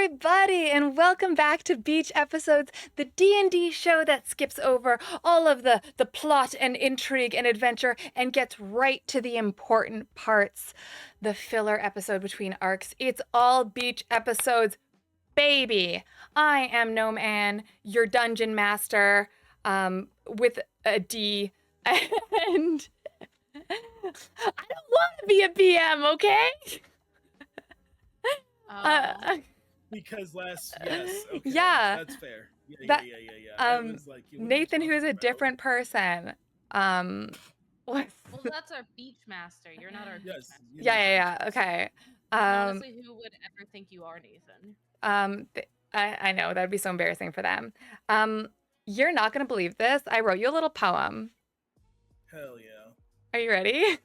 everybody, and welcome back to Beach Episodes, the D&D show that skips over all of the plot and intrigue and adventure and gets right to the important parts. The filler episode between arcs. It's all beach episodes, baby. I am Gnome Ann, your dungeon master, with a D, and I don't want to be a BM, okay? Because yes, okay, Yeah. that's fair. That- It was like Nathan, who is a different person. Well, that's our beach master. You're not our beach master. Yeah. Okay. Honestly, who would ever think you are Nathan? I know that'd be so embarrassing for them. You're not gonna believe this. I wrote you a little poem. Hell yeah. Are you ready?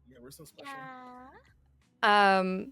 Yeah, we're so special. Yeah.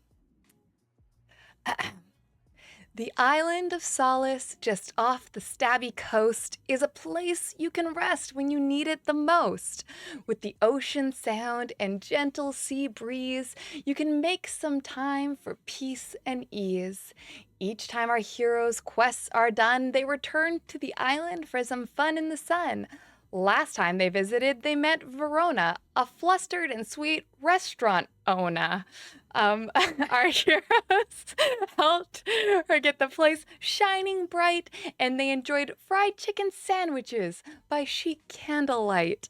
The island of solace just off the stabby coast is a place you can rest when you need it the most. With the ocean sound and gentle sea breeze, you can make some time for peace and ease. Each time our heroes' quests are done, they return to the island for some fun in the sun. Last time they visited, they met Verona, a flustered and sweet restaurant owner. Our heroes helped her get the place shining bright, and they enjoyed fried chicken sandwiches by chic candlelight.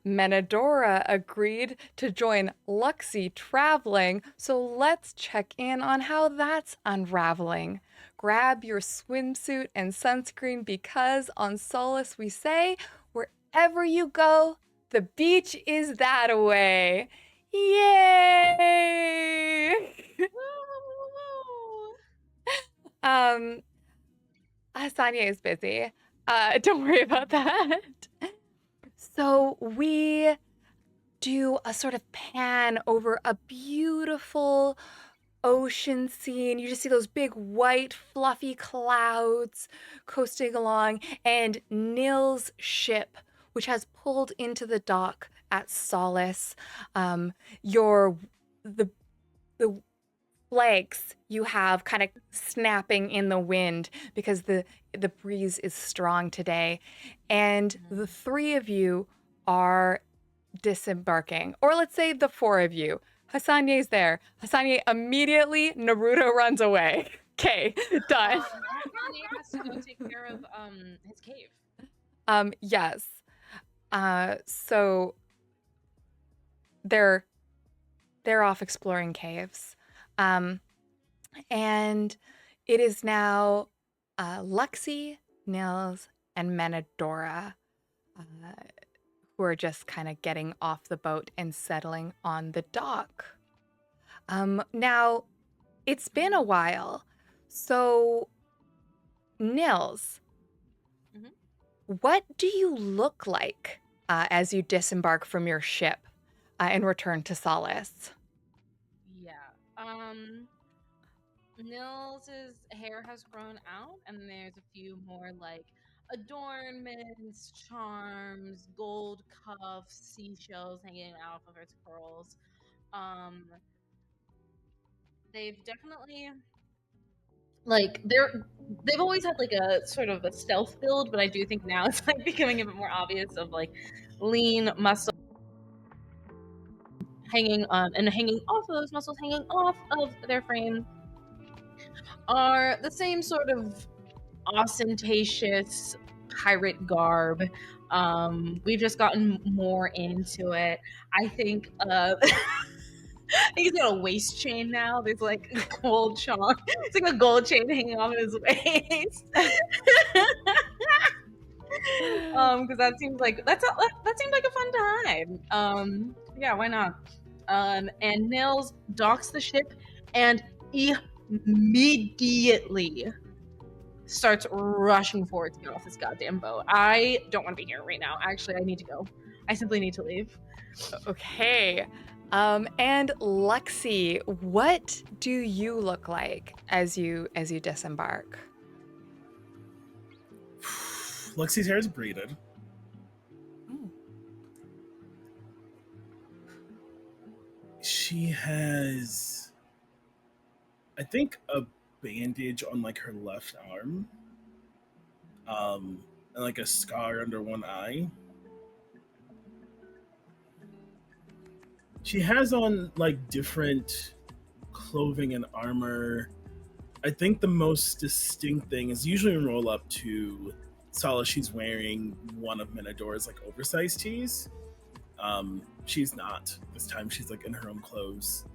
Menadora agreed to join Luxie traveling, so let's check in on how that's unraveling. Grab your swimsuit and sunscreen because on Solace we say, wherever you go, the beach is that way. Yay! Hasanya is busy. Don't worry about that. So we do a sort of pan over a beautiful ocean scene. You just see those big white fluffy clouds coasting along, and Nil's ship, which has pulled into the dock at Solace. The flags you have kind of snapping in the wind because the breeze is strong today, and the three of you are disembarking, or let's say the four of you. Hasanye's there. Hasanye immediately Naruto runs away. Okay, done. Hasanye has to go take care of his cave. Yes. So they're off exploring caves. And it is now Luxie, Nils, and Menadora who are just kind of getting off the boat and settling on the dock. Now, it's been a while. So, Nils, what do you look like as you disembark from your ship and return to Solace? Yeah. Nils' hair has grown out, and there's a few more like adornments, charms, gold cuffs, seashells hanging out of its curls. They've definitely they've always had like a sort of a stealth build, but I do think now it's like becoming a bit more obvious of like lean muscle hanging off of those muscles, hanging off of their frame, are the same sort of ostentatious pirate garb. We've just gotten more into it. I think he's got a waist chain now. There's like gold chain. It's like a gold chain hanging off his waist. Because that seems like a fun time. Yeah, why not? And Nils docks the ship and immediately starts rushing forward to get off this goddamn boat. I don't want to be here right now. Actually, I need to go. I simply need to leave. Okay. And Luxie, what do you look like as you disembark? Luxie's hair is braided. Ooh. She has, I think, a bandage on like her left arm, and like a scar under one eye. She has on like different clothing and armor. I think the most distinct thing is usually when we roll up to Sala, she's wearing one of Minadora's like oversized tees. She's not this time. She's like in her own clothes.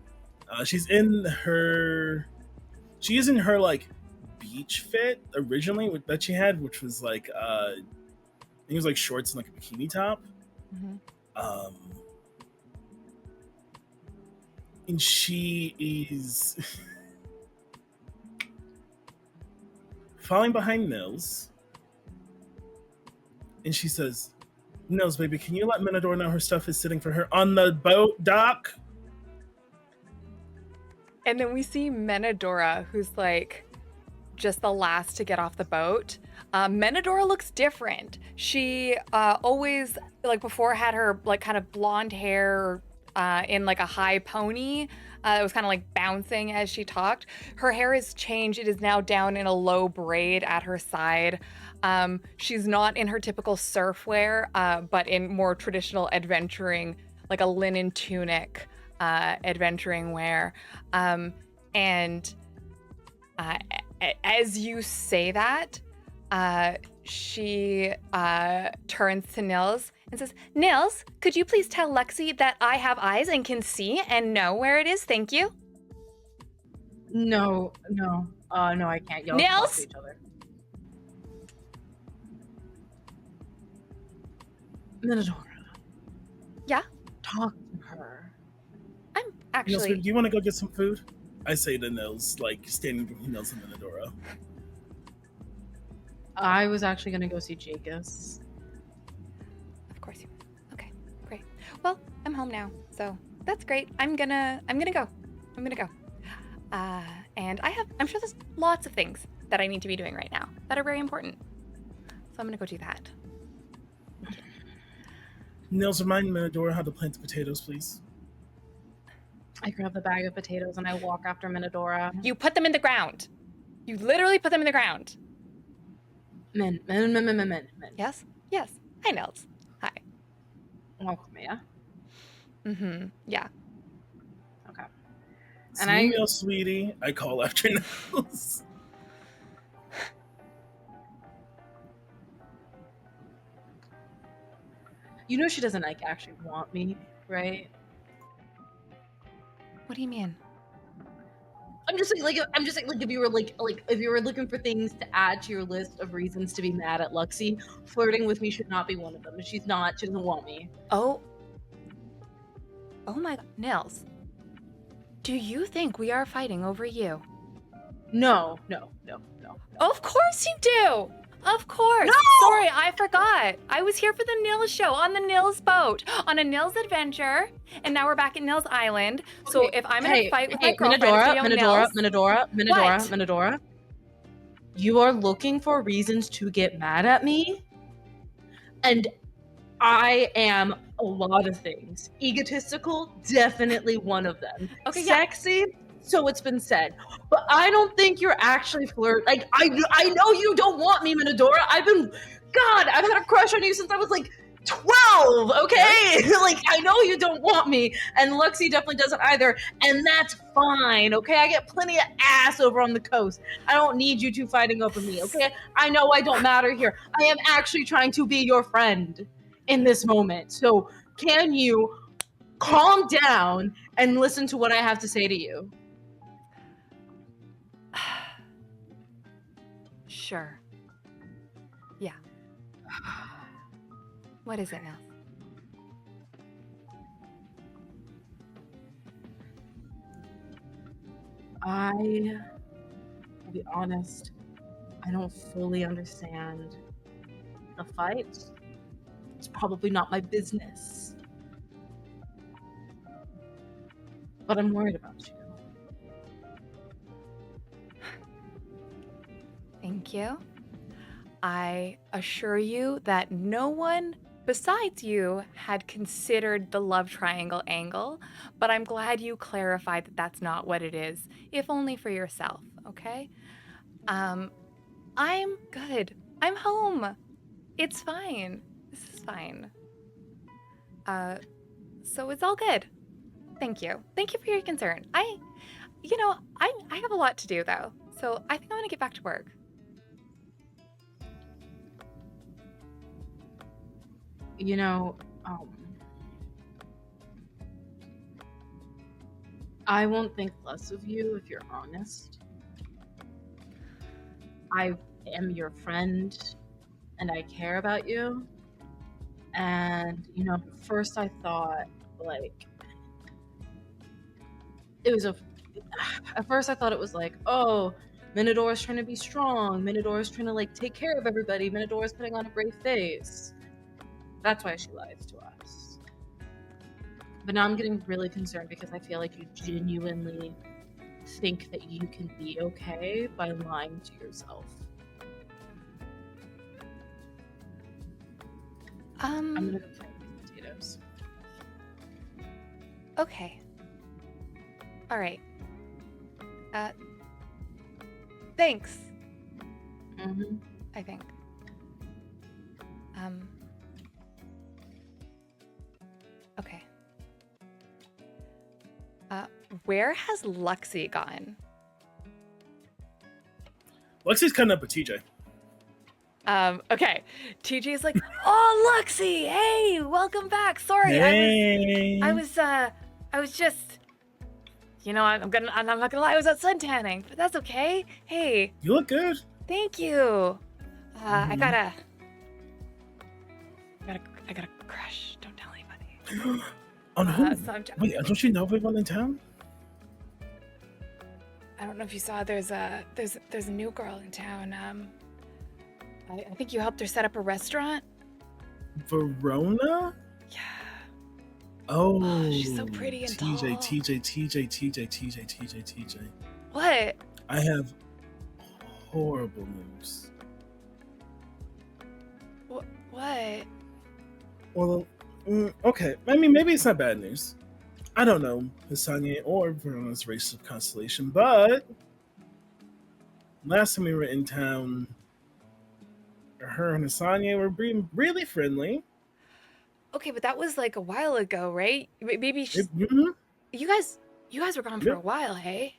She's in her. She is in her like beach fit originally that she had, which was like I think it was like shorts and like a bikini top. Mm-hmm. And she is falling behind Nils, and she says, "Nils, baby, can you let Minadora know her stuff is sitting for her on the boat dock?" And then we see Menadora, who's like just the last to get off the boat. Menadora looks different. She always, like before, had her like kind of blonde hair in like a high pony. It was kind of like bouncing as she talked. Her hair has changed. It is now down in a low braid at her side. She's not in her typical surf wear, but in more traditional adventuring, like a linen tunic adventuring wear. And as you say that, she turns to Nils and says, "Nils, could you please tell Lexi that I have eyes and can see and know where it is? Thank you." No, I can't. Y'all talk Nils? to each other. Minadora. Yeah? Talk to her. I'm Nils, actually... do you want to go get some food? I say to Nils, like standing between Nils and Minadora. I was actually gonna go see Jacobs. Of course you... Okay, great. Well, I'm home now, so that's great. I'm gonna go. And I'm sure there's lots of things that I need to be doing right now that are very important. So I'm gonna go do that. Nils, remind Minadora how to plant the potatoes, please. I grab the bag of potatoes and I walk after Minadora. You put them in the ground. You literally put them in the ground. Min. Yes? Yes. Hi, Nils. Hi. Welcome, yeah. Mm-hmm. Yeah. Okay. And I Nils, sweetie, I call after Nils. You know she doesn't like actually want me, right? What do you mean? I'm just saying, like if you were if you were looking for things to add to your list of reasons to be mad at Luxie, flirting with me should not be one of them. She doesn't want me. Oh my God. Nils, do you think we are fighting over you? No. Of course you do. Of course. No! Sorry, I forgot. I was here for the Nils show on the Nils boat, on a Nils adventure, and now we're back at Nils Island. So Okay, if I'm in a fight with my girlfriend, Minadora, you are looking for reasons to get mad at me, and I am a lot of things. Egotistical, definitely one of them. Okay, yeah. Sexy, so it's been said. But I don't think you're actually Like, I know you don't want me, Minadora. I've had a crush on you since I was like 12, okay? Like, I know you don't want me, and Luxie definitely doesn't either, and that's fine, okay? I get plenty of ass over on the coast. I don't need you two fighting over me, okay? I know I don't matter here. I am actually trying to be your friend in this moment. So can you calm down and listen to what I have to say to you? Sure. Yeah. What is it now? To be honest, I don't fully understand the fight. It's probably not my business. But I'm worried about you. Thank you. I assure you that no one besides you had considered the love triangle angle, but I'm glad you clarified that that's not what it is, if only for yourself, okay? Um, I'm good. I'm home. It's fine. This is fine. So it's all good. Thank you. Thank you for your concern. I have a lot to do though, so I think I'm gonna get back to work. You know, I won't think less of you if you're honest. I am your friend and I care about you. And, at first I thought, like, it was at first I thought it was like, oh, Minotaur's trying to be strong. Minotaur's trying to, like, take care of everybody. Minotaur's putting on a brave face. That's why she lies to us. But now I'm getting really concerned because I feel like you genuinely think that you can be okay by lying to yourself. I'm gonna go plant these potatoes. Okay. All right. Thanks. Mm-hmm. I think. Okay. Where has Luxie gone? Lexi's cutting up with TJ. Okay. TJ's like, oh, Luxie, hey, welcome back. Sorry, Hey. I was just, I'm not gonna lie, I was out suntanning, but that's okay. Hey, You look good. thank you. I got a crush. Don't tell anybody. On who? So Wait, don't you know everyone in town? I don't know if you saw. There's a new girl in town. I think you helped her set up a restaurant. Verona? Yeah. Oh, she's so pretty and tall. TJ. What? I have horrible news. What? Well, okay. I mean, maybe it's not bad news. I don't know Hisanye or Verona's race of constellation, but last time we were in town, her and Hisanye were being really friendly. Okay, but that was like a while ago, right? Maybe Mhm. you guys were gone for a while, hey?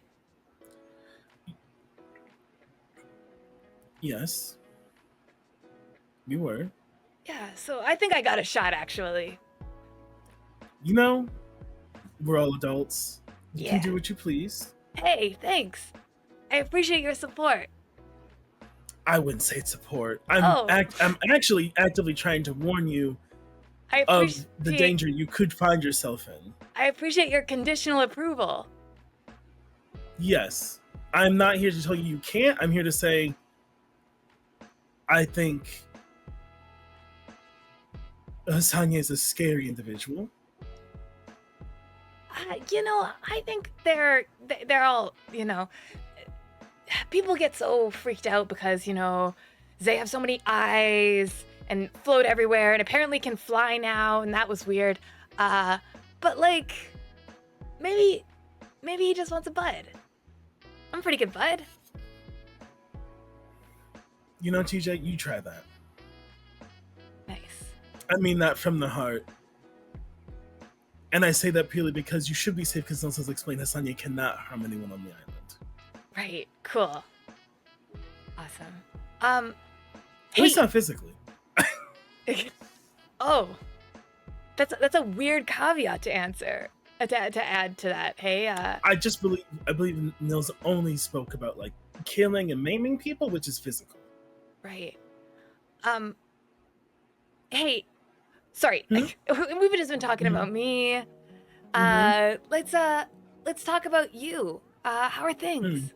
Yes, we were. Yeah, so I think I got a shot actually. We're all adults. You can do what you please. Hey, thanks. I appreciate your support. I wouldn't say it's support. I'm actually actively trying to warn you of the danger you could find yourself in. I appreciate your conditional approval. Yes. I'm not here to tell you can't. I'm here to say I think Hisanye is a scary individual. I think they're all, people get so freaked out because, they have so many eyes and float everywhere and apparently can fly now, and that was weird. But like, maybe he just wants a bud. I'm a pretty good bud. TJ, you try that. Nice. I mean that from the heart. And I say that purely because you should be safe because Nelson's explained Hisanye cannot harm anyone on the island. Right. Cool. Awesome. At least not physically. Oh. That's a weird caveat to answer. To add to that. Hey, I believe Nils only spoke about like killing and maiming people, which is physical. Right. Hey, sorry. We've just been talking about me. Let's talk about you. How are things?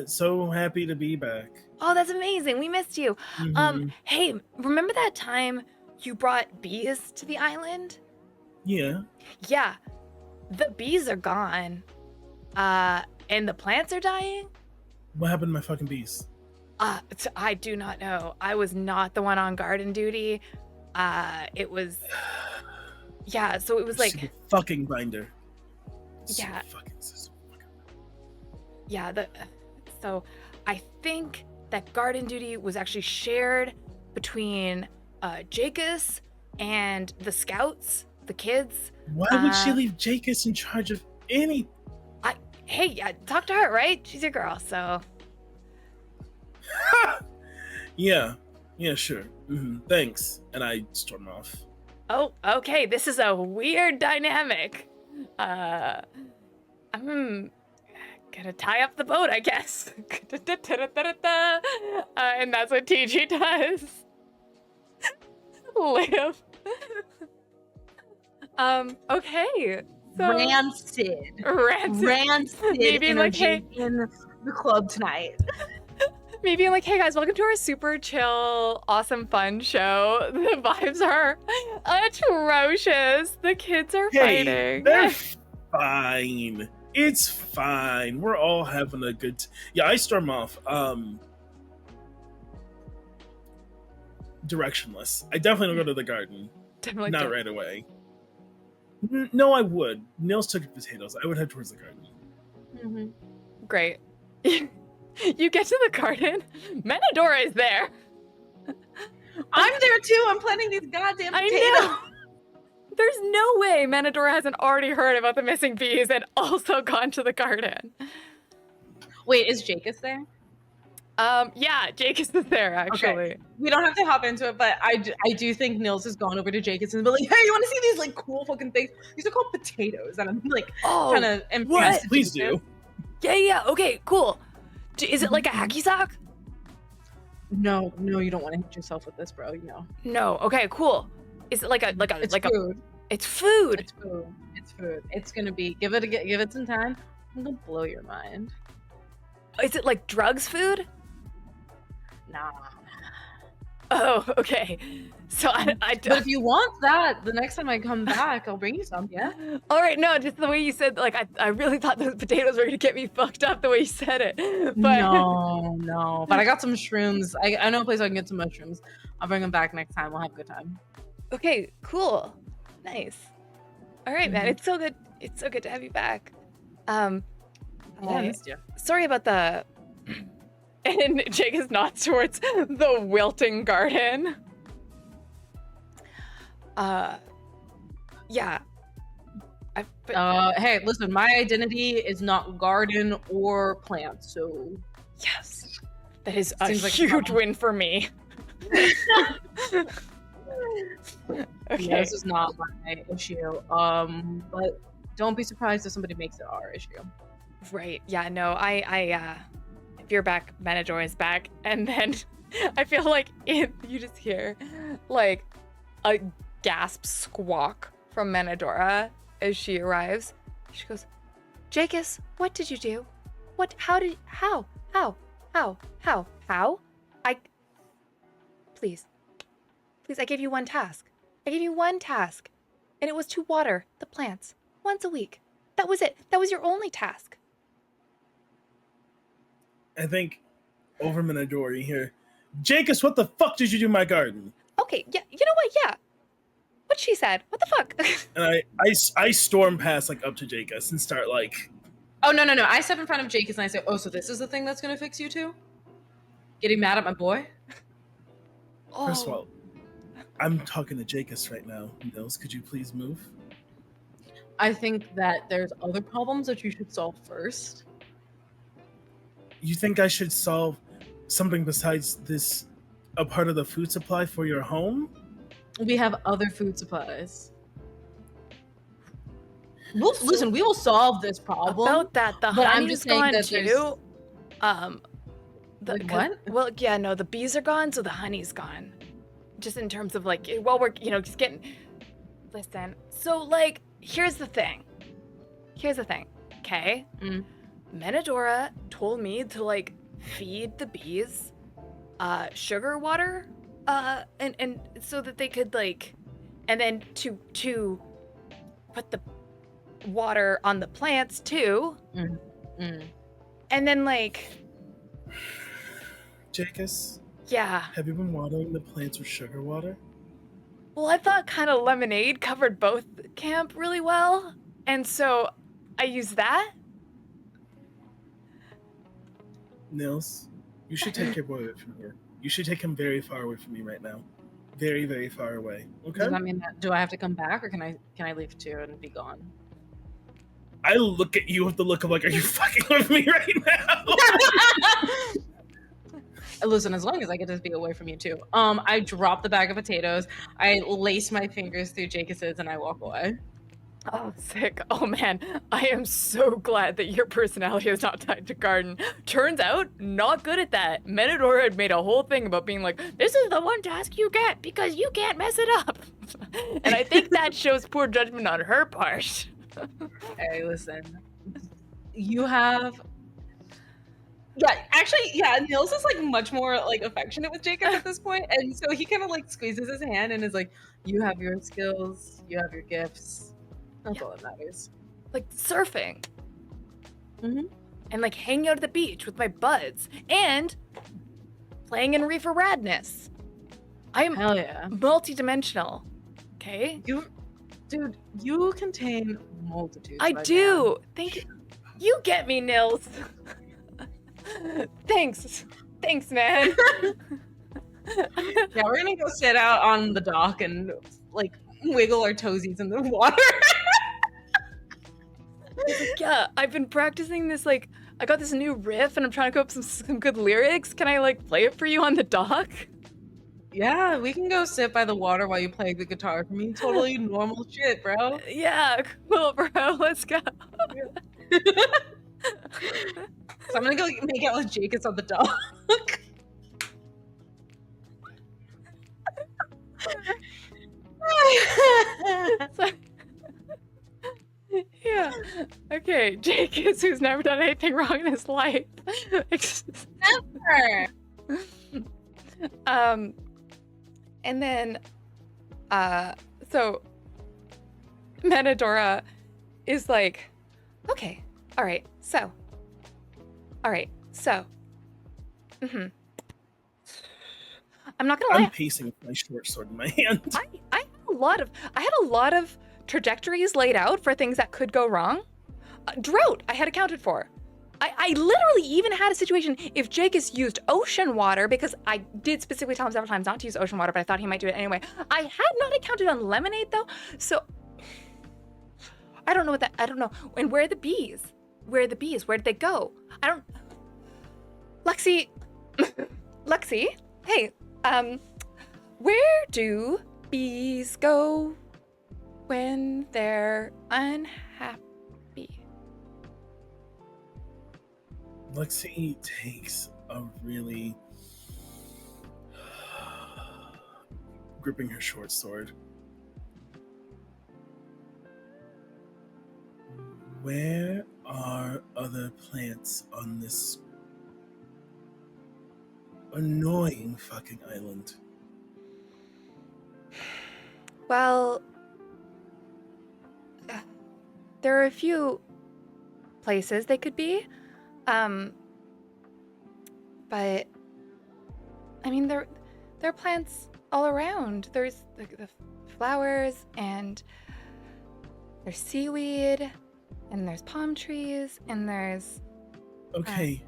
So happy to be back. Oh, that's amazing. We missed you. Hey, remember that time you brought bees to the island? Yeah. Yeah. The bees are gone. And the plants are dying? What happened to my fucking bees? I do not know. I was not the one on garden duty. It was, yeah, so it was Stupid like, fucking binder. yeah, Fucking. yeah, so I think that garden duty was actually shared between Jacus and the scouts, the kids. Why would she leave Jacus in charge of any? Hey, yeah, talk to her, right? She's your girl, so. Yeah, sure. Thanks. And I storm off. Oh, okay, this is a weird dynamic. I'm gonna tie up the boat, I guess. And that's what TG does. Live. Okay. So Rancid Maybe energy like, hey, in the club tonight. maybe like, hey guys, welcome to our super chill, awesome, fun show. The vibes are atrocious. The kids are fighting. They're fine. It's fine. We're all having a good. Yeah, I storm off. Directionless. I definitely don't go to the garden. Definitely Not don't. right away. No, I would. Nils took potatoes. I would head towards the garden. Mm-hmm. Great. You get to the garden. Menadora is there. I'm there too. I'm planting these goddamn potatoes. I know. There's no way Menadora hasn't already heard about the missing bees and also gone to the garden. Wait, is Jacus there? Yeah, Jacus is there actually. Okay. We don't have to hop into it, but I do think Nils has gone over to Jacus and be like, "Hey, you want to see these like cool fucking things? These are called potatoes," and I'm like, kind of impressed. Please do. Yeah. Okay, cool. Is it like a hacky sack? No, you don't want to hit yourself with this, bro. No. Okay, cool. Is it like a It's like food. a? It's food. It's food. It's food. It's gonna be. Give it some time. I'm gonna blow your mind. Is it like drugs food? Nah. Oh, okay. So I But if you want that, the next time I come back, I'll bring you some. Yeah. All right, no, just the way you said, like, I really thought those potatoes were gonna get me fucked up the way you said it. But No. But I got some shrooms. I know a place I can get some mushrooms. I'll bring them back next time. We'll have a good time. Okay, cool, nice. All right, man, it's so good. It's so good to have you back. I missed you. Sorry about the. And Jake is nods towards the wilting garden. Yeah. Hey, listen, my identity is not garden or plant, so Yes, that is a Seems like a huge problem. win for me. Okay. yeah, this is not my issue. But don't be surprised if somebody makes it our issue. Right. Yeah, no, I if you're back, Manador is back. And then I feel like you just hear like a gasp squawk from Manadora as she arrives. She goes, Jacus, what did you do? How? Please, I gave you one task. And it was to water the plants once a week. That was it. That was your only task. I think over Menador, you hear, Jacus, what the fuck did you do in my garden? Okay, yeah, you know what? Yeah. What she said. What the fuck? And I storm past like up to Jacus and start like, Oh no. I step in front of Jacus and I say, "Oh, so this is the thing that's gonna fix you too? Getting mad at my boy?" first of all, I'm talking to Jacus right now. Nils, could you please move? I think that there's other problems that you should solve first. You think I should solve something besides this, a part of the food supply for your home? We have other food supplies. Listen, we will solve this problem. About that, the but I'm honey's just saying gone that too. Like what? Well, yeah, no, the bees are gone, so the honey's gone. Just in terms of like, while we're, just getting. Listen, so like, here's the thing, okay? Menadora told me to like feed the bees sugar water and so that they could like, and then to put the water on the plants too. And then like Jacus, Yeah. have you been watering the plants with sugar water? Well, I thought kind of lemonade covered both camp really well, and so I used that. Nils, you should take your boy away from here. You should take him very far away from me right now. Very, very far away. Does Okay? that mean that do I have to come back, or can I leave too and be gone? I look at you with the look of like, are you fucking with me right now? Listen, as long as I get to be away from you too. I drop the bag of potatoes, I lace my fingers through Jacob's, and I walk away. Oh, sick. Oh man, I am so glad that your personality is not tied to garden. Turns out, not good at that. Menadora had made a whole thing about being like, this is the one task you get because you can't mess it up. And I think that shows poor judgment on her part. Hey, listen. You have yeah, Nils is like much more like affectionate with Jacob at this point, and so he kind of like squeezes his hand and is like, "You have your skills, you have your gifts. That's all that matters." Like surfing. Mhm. And like hanging out at the beach with my buds. And playing in Reefer Radness. I am Hell yeah, multi-dimensional. Okay? dude, you contain multitudes. I by do. Thank you. You get me, Nils. Thanks. Thanks, man. now. Yeah, we're gonna go sit out on the dock and like wiggle our toesies in the water. Yeah, I've been practicing this, like, I got this new riff and I'm trying to come up with some good lyrics. Can I, like, play it for you on the dock? Yeah, we can go sit by the water while you play the guitar for me. Totally normal shit, bro. Yeah, cool, bro. Let's go. So I'm gonna go make out with Jacobs on the dock. Yeah. Okay, Jake is who's never done anything wrong in his life. Never. And then, so Menadora is like, okay, all right, so, I'm not gonna lie. I'm pacing with my short sword in my hand. I had a lot of trajectories laid out for things that could go wrong. Drought, I had accounted for. I literally even had a situation if Jacobs used ocean water, because I did specifically tell him several times not to use ocean water, but I thought he might do it anyway. I had not accounted on lemonade though, so I don't know what that, I don't know. And where are the bees? Where are the bees? Where did they go? I don't, Lexi, hey, where do bees go when they're unhappy? Lexi takes a really gripping her short sword. Where are other plants on this annoying fucking island? Well, there are a few places they could be. But I mean, there are plants all around. There's the flowers, and there's seaweed, and there's palm trees, and there's Okay.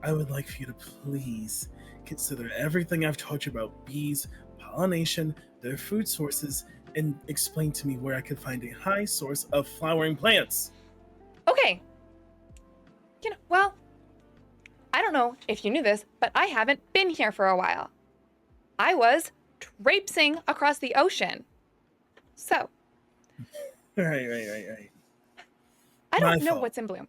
I would like for you to please consider everything I've taught you about bees, pollination, their food sources, and explain to me where I could find a high source of flowering plants. okay. You know, well, I don't know if you knew this, but I haven't been here for a while. I was traipsing across the ocean. So, Right. I don't My know fault. what's in bloom.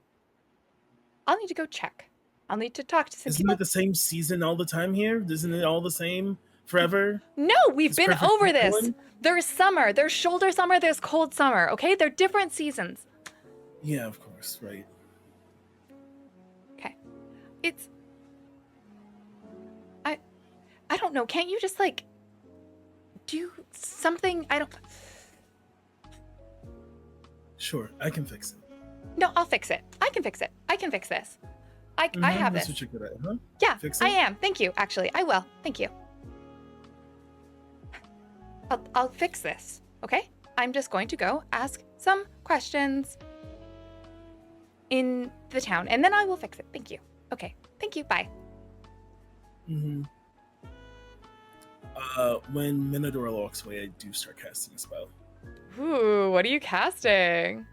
I'll need to go check. I'll need to talk to some Isn't people. it the same season all the time here? Isn't it all the same forever? No, we've It's been perfect over this. pollen? There's summer, there's shoulder summer, there's cold summer, okay? They're different seasons. Yeah, of course, right. Okay. It's I don't know. Can't you just like do something? I don't Sure, I can fix it. No, I'll fix it. I can fix it. I can fix this. I have That's this. what you're good at, huh? Yeah, Fixing? I am. Thank you. Actually, I will. Thank you. I'll fix this. Okay? I'm just going to go ask some questions in the town, and then I will fix it. Thank you. Okay. Thank you. Bye. Mm-hmm. When Minadora walks away, I do start casting a spell. Ooh, what are you casting?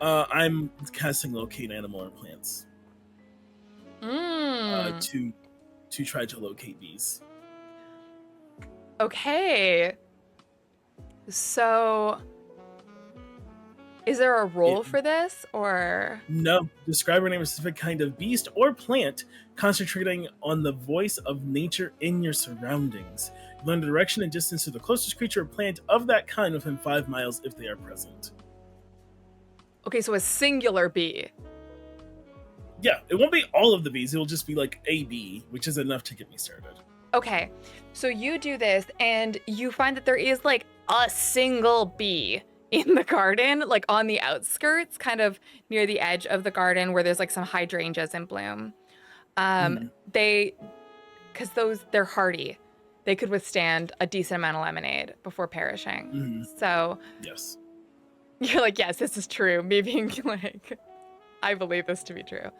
I'm casting locate animal or plants. To try to locate bees. Okay. So, is there a role for this, or? No. Describe or name a specific kind of beast or plant, concentrating on the voice of nature in your surroundings. Learn the direction and distance to the closest creature or plant of that kind within 5 miles if they are present. Okay, so a singular bee. Yeah, it won't be all of the bees. It will just be like a bee, which is enough to get me started. Okay, so you do this, and you find that there is like a single bee in the garden, like on the outskirts, kind of near the edge of the garden where there's like some hydrangeas in bloom. They're hardy. They could withstand a decent amount of lemonade before perishing. So yes, you're like, yes, this is true. Me being like, I believe this to be true.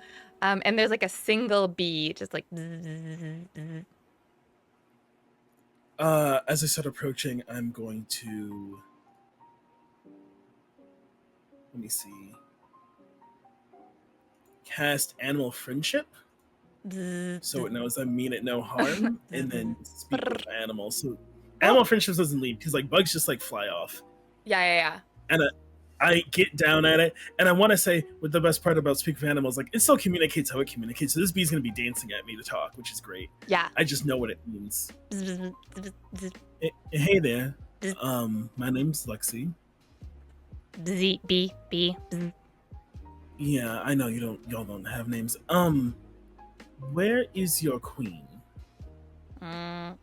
And there's like a single bee, just like. As I start approaching, I'm going to. Let me see. Cast Animal Friendship. So it knows I mean it no harm, and then speak with animals. So animal friendship doesn't leave because like bugs just like fly off. Yeah. And I get down at it, and I want to say what the best part about speak with animals, like it still communicates how it communicates. So this bee's gonna be dancing at me to talk, which is great. Yeah. I just know what it means. Hey there. My name's Lexi. B. Yeah, I know y'all don't have names. Where is your queen? And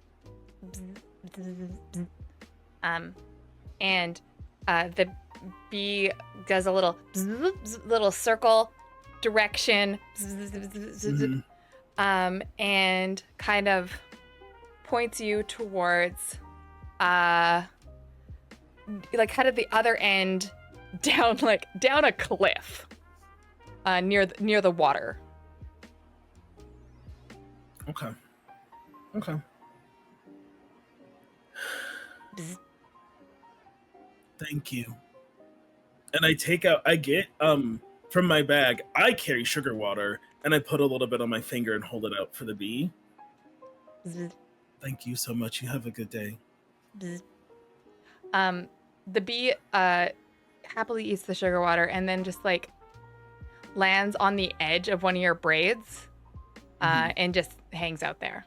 the bee does a little circle direction, and kind of points you towards, like kind of the other end, down a cliff, near the water. Okay. Thank you. And I get from my bag, I carry sugar water, and I put a little bit on my finger and hold it out for the bee. Thank you so much. You have a good day. The bee happily eats the sugar water and then just like lands on the edge of one of your braids, and just hangs out there.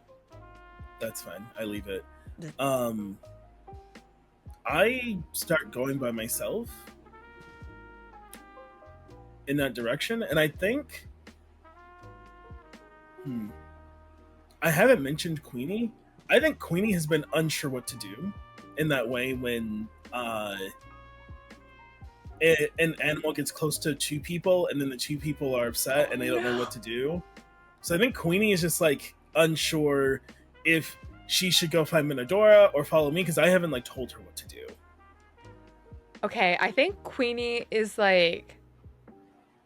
That's fine. I leave it. I start going by myself in that direction, and I think I haven't mentioned Queenie. I think Queenie has been unsure what to do in that way when an animal gets close to two people and then the two people are upset and they don't know what to do. So I think Queenie is just like unsure if she should go find Minadora or follow me because I haven't like told her what to do. Okay, I think Queenie is like,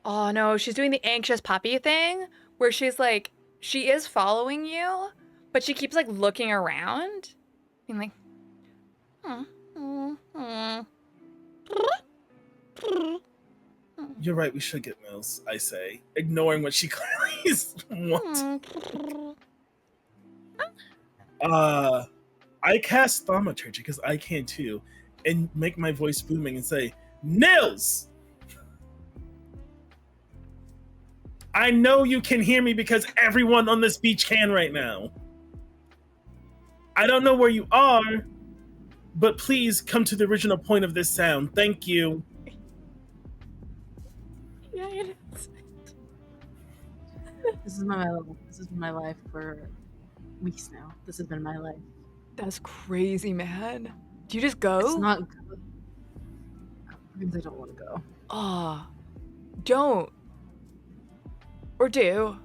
oh no, she's doing the anxious puppy thing where she's like, she is following you, but she keeps like looking around, being like, You're right, we should get Mills, I say, ignoring what she clearly wants. I cast Thaumaturgy because I can too, and make my voice booming and say, Nils! I know you can hear me because everyone on this beach can right now. I don't know where you are, but please come to the original point of this sound. Thank you. Yeah, it is. This has been my life for weeks now. This has been my life. That's crazy, man. Do you just go? It's not good because I don't want to go. Oh. Don't. Or do.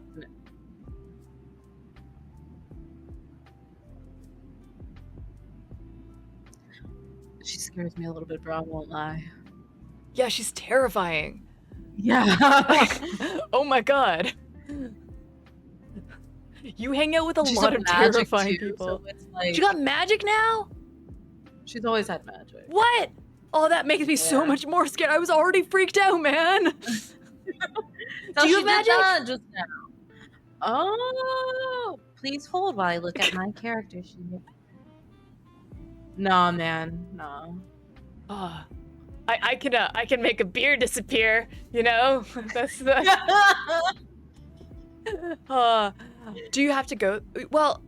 She scares me a little bit, bro. I won't lie. Yeah, she's terrifying. Yeah. Oh my god. You hang out with a She's lot a of magic terrifying too, people. so it's like She got magic now? she's always had magic. What? Oh, that makes me so Yeah. much more scared. I was already freaked out, man. So Do you she have magic? did that just now. Oh, please hold while I look at my character sheet. No, man, no. Oh, I can make a beer disappear, you know? That's the do you have to go? Well,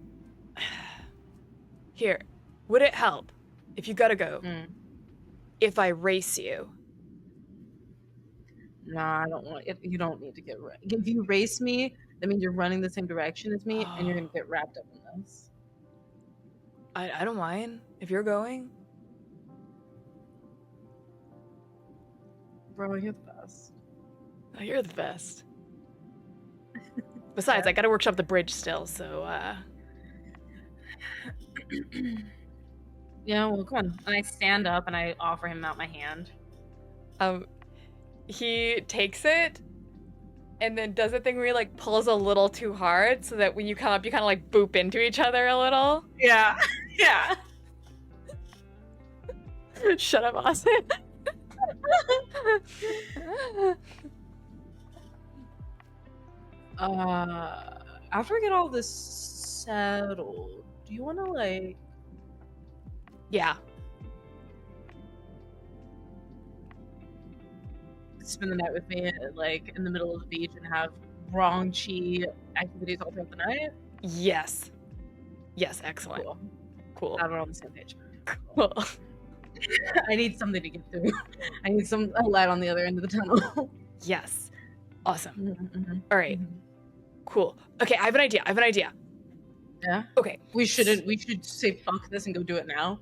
here. Would it help if you gotta go? If I race you? Nah, I don't want it. You don't need to get if you race me, that means you're running the same direction as me, and you're gonna get wrapped up in this. I don't mind if you're going. Bro, you're the best. Oh, you're the best. Besides, I gotta workshop the bridge still, so Yeah, well, come on. And I stand up and I offer him out my hand. He takes it and then does a thing where he like pulls a little too hard so that when you come up you kind of like boop into each other a little. Yeah. Yeah. Shut up, Austin. After I get all this settled, do you want to like Yeah. spend the night with me, like in the middle of the beach, and have raunchy activities all throughout the night? Yes. Yes, excellent. Cool. Now we're on the same page. Cool. I need something to get through. I need some light on the other end of the tunnel. Yes. Awesome. Mm-hmm. All right. Cool. Okay, I have an idea. Yeah? Okay. We should say fuck this and go do it now.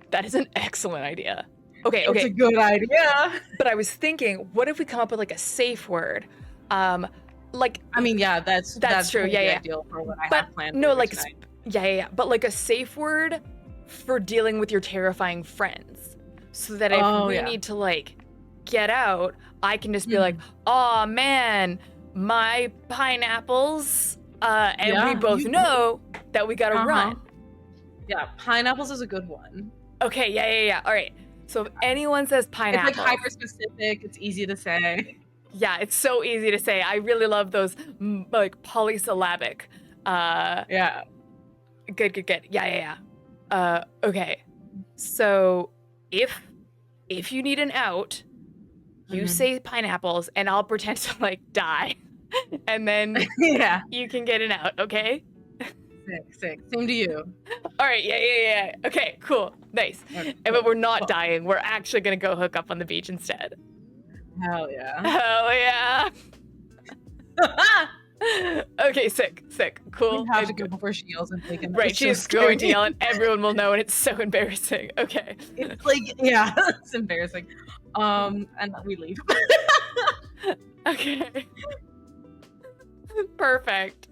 That is an excellent idea. Okay. It's a good idea. But I was thinking, what if we come up with like a safe word? Like I mean, yeah, that's true. totally Yeah. ideal for what I But have planned. no, for like tonight. yeah. But like a safe word for dealing with your terrifying friends, so that if we need to like get out, I can just be like, "Oh man, my pineapples," and we both know that we gotta run. Yeah, pineapples is a good one. Okay, yeah. All right. So if anyone says pineapple, it's like hyper specific. It's easy to say. Yeah, it's so easy to say. I really love those like polysyllabic. Yeah. Good. Yeah. Okay. So if you need an out, you say pineapples and I'll pretend to like die. And then you can get an out, okay? Sick. Same to you. All right, yeah. Okay, cool. Nice. Okay, But we're not dying. We're actually going to go hook up on the beach instead. Hell yeah. Hell yeah. Okay, sick. Cool. We have to go before she yells and take it. Right, she's going to yell and everyone will know and it's so embarrassing. Okay. It's like, yeah, it's embarrassing. And we leave. Okay. Perfect.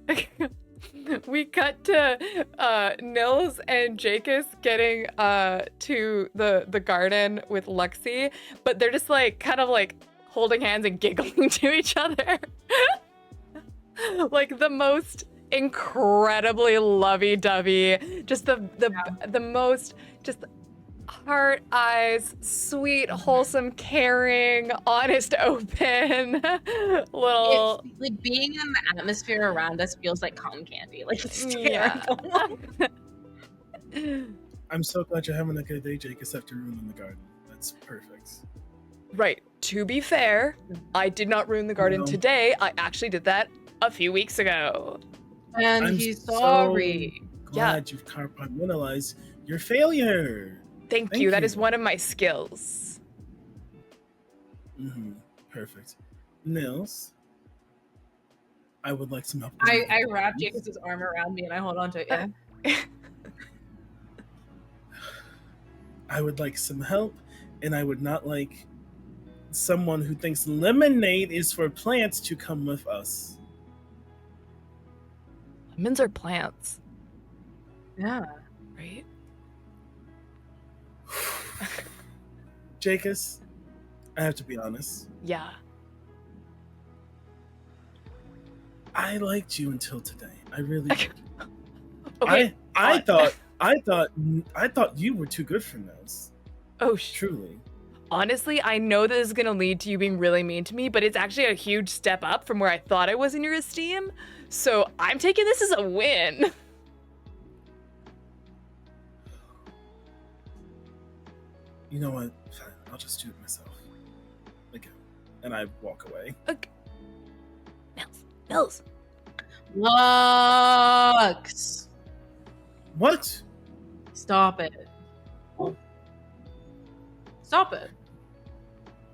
We cut to Nils and Jacobs getting to the garden with Lexi, but they're just like kind of like holding hands and giggling to each other. Like the most incredibly lovey-dovey, just the most just heart eyes, sweet, wholesome, caring, honest, open little. It's like being in the atmosphere around us feels like cotton candy. Like it's terrible. I'm so glad you're having a good day, Jake, except you're ruining the garden. That's perfect. Right. To be fair, I did not ruin the garden today. I actually did that a few weeks ago. And I'm he's sorry. So glad you've compartmentalized your failure. Thank you. That is one of my skills. Perfect. Nils, I would like some help. I wrap Jacob's arm around me and I hold on to it. Yeah. I would like some help, and I would not like someone who thinks lemonade is for plants to come with us. Lemons are plants, Yeah. right? Jacobs, I have to be honest. Yeah. I liked you until today. I really did. Okay. I thought you were too good for Nose. Oh, Truly. honestly, I know this is gonna lead to you being really mean to me, but it's actually a huge step up from where I thought I was in your esteem. So I'm taking this as a win. You know what? Fine, I'll just do it myself. Okay. And I walk away. Okay. Nils. Lux! What? Stop it. Stop it.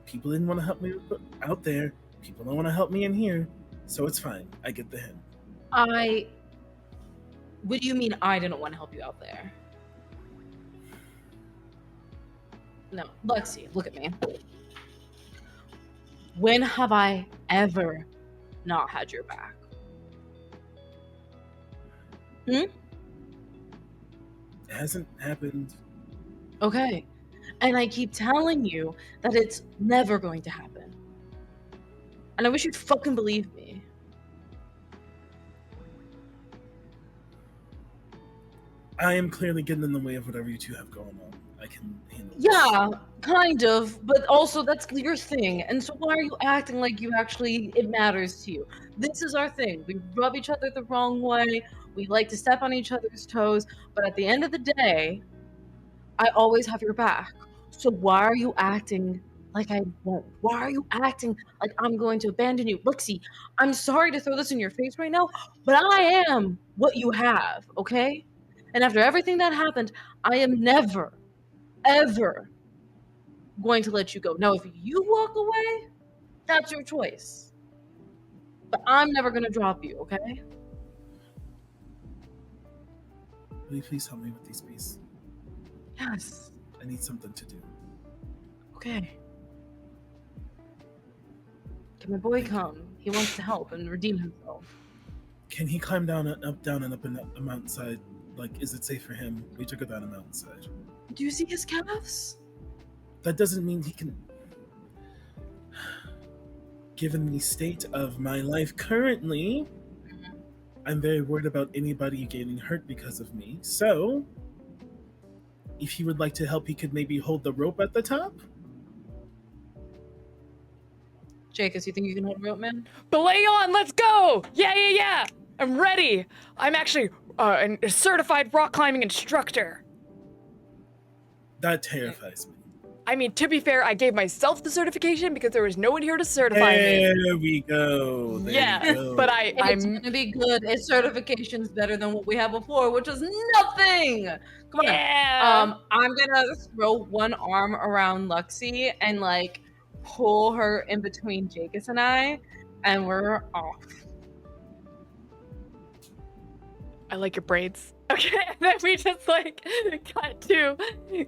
People didn't want to help me out there. People don't want to help me in here. So it's fine. I get the hint. What do you mean I didn't want to help you out there? No, Lexi, look at me. When have I ever not had your back? It hasn't happened. Okay. And I keep telling you that it's never going to happen. And I wish you'd fucking believe me. I am clearly getting in the way of whatever you two have going on. I can handle this. Yeah, kind of, but also that's your thing. And so why are you acting like it matters to you? This is our thing. We rub each other the wrong way. We like to step on each other's toes, but at the end of the day, I always have your back. So why are you acting like I won't? Why are you acting like I'm going to abandon you? Look, see, I'm sorry to throw this in your face right now, but I am what you have, okay? And after everything that happened, I am never, ever going to let you go. Now, if you walk away, that's your choice. But I'm never going to drop you, okay? Will you please help me with these bees? Yes. I need something to do. Okay. Can my boy come? He wants to help and redeem himself. Can he climb down and up a mountainside? Like, is it safe for him? We took her down a mountainside. Do you see his calves? That doesn't mean he can. Given the state of my life currently, I'm very worried about anybody getting hurt because of me. So, if he would like to help, he could maybe hold the rope at the top? Jacobs, you think you can hold a rope, man? Belay on, let's go! Yeah. I'm ready. I'm actually a certified rock climbing instructor. That terrifies me. I mean, to be fair, I gave myself the certification because there was no one here to certify me. There we go. There Yeah, we go. but It's gonna be good. Its certification's better than what we had before, which was nothing. Come on. Yeah. I'm gonna throw one arm around Luxie and like pull her in between Jacobs and I, and we're off. I like your braids. Okay, and then we just like cut to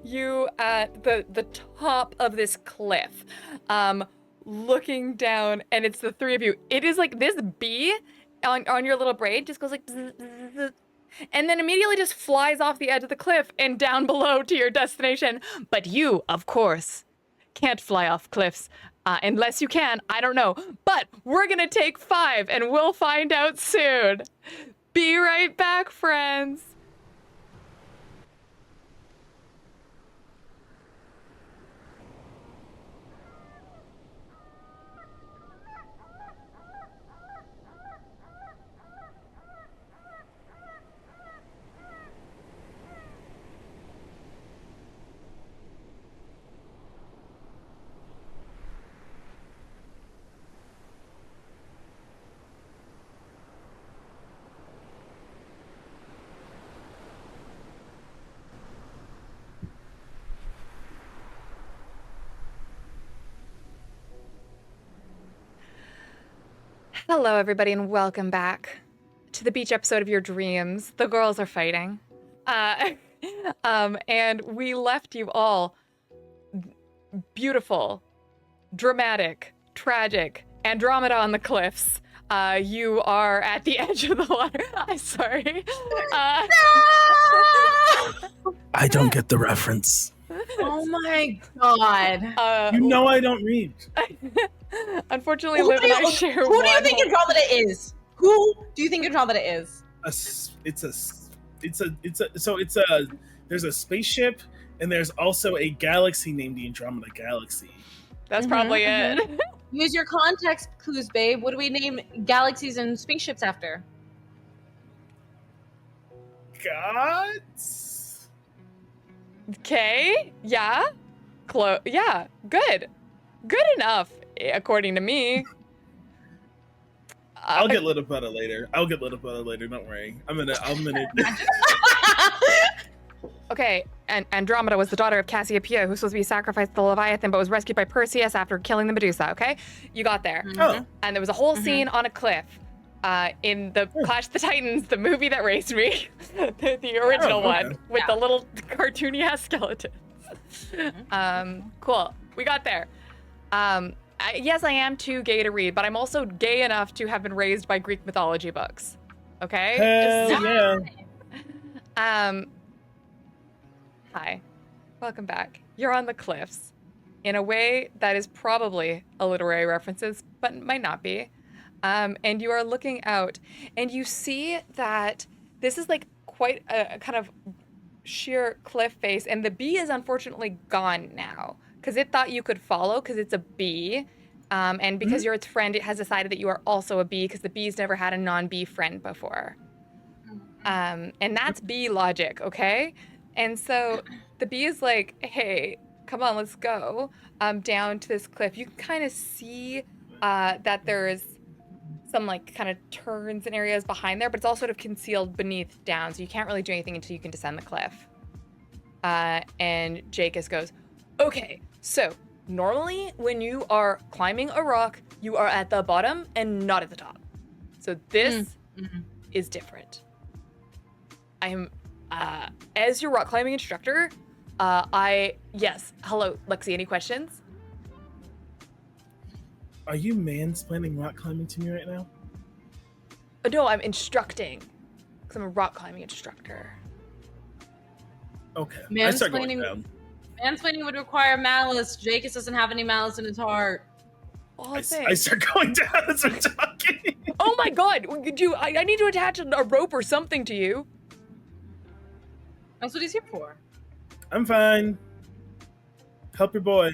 you at the top of this cliff, looking down, and it's the three of you. It is like this bee on your little braid just goes like, zzz, zzz, zzz, and then immediately just flies off the edge of the cliff and down below to your destination. But you, of course, can't fly off cliffs. Unless you can, I don't know. But we're gonna take 5 and we'll find out soon. Be right back, friends. Hello, everybody, and welcome back to the beach episode of your dreams. The girls are fighting. And we left you all beautiful dramatic, tragic, Andromeda on the cliffs. You are at the edge of the water. I'm sorry. I don't get the reference. Oh my god. You know I don't read. Unfortunately, Liv and I share one. Who do you think Andromeda is? Who do you think Andromeda is? There's a spaceship and there's also a galaxy named the Andromeda Galaxy. That's probably it. Use your context clues, babe. What do we name galaxies and spaceships after? Gods? Okay. Yeah. Yeah. Good. Good enough, according to me. I'll get lit up about it later. Don't worry. I'm gonna. Okay, and Andromeda was the daughter of Cassiopeia, who was supposed to be sacrificed to the Leviathan, but was rescued by Perseus after killing the Medusa, okay? You got there. Oh. And there was a whole scene on a cliff in the Clash of the Titans, the movie that raised me, the original one, with the little cartoony-ass skeletons. Cool. We got there. Yes, I am too gay to read, but I'm also gay enough to have been raised by Greek mythology books, okay? Hell yeah. Hi, welcome back. You're on the cliffs in a way that is probably a literary references, but might not be. And you are looking out and you see that this is like quite a kind of sheer cliff face, and the bee is unfortunately gone now because it thought you could follow because it's a bee. And because you're its friend, it has decided that you are also a bee because the bee's never had a non-bee friend before. And that's bee logic, okay? And so the bee is like, hey, come on, let's go down to this cliff. You can kind of see that there's some like kind of turns and areas behind there, but it's all sort of concealed beneath down, so you can't really do anything until you can descend the cliff. And Jacobs goes, okay, so normally when you are climbing a rock, you are at the bottom and not at the top. So this is different. I am, as your rock climbing instructor, yes, hello, Lexi, any questions? Are you mansplaining rock climbing to me right now? No, I'm instructing, because I'm a rock climbing instructor. Okay, I start going down. Mansplaining would require malice. Jacobs doesn't have any malice in his heart. I start going down as I'm talking. Oh my god, I need to attach a rope or something to you. That's what he's here for. I'm fine. Help your boy.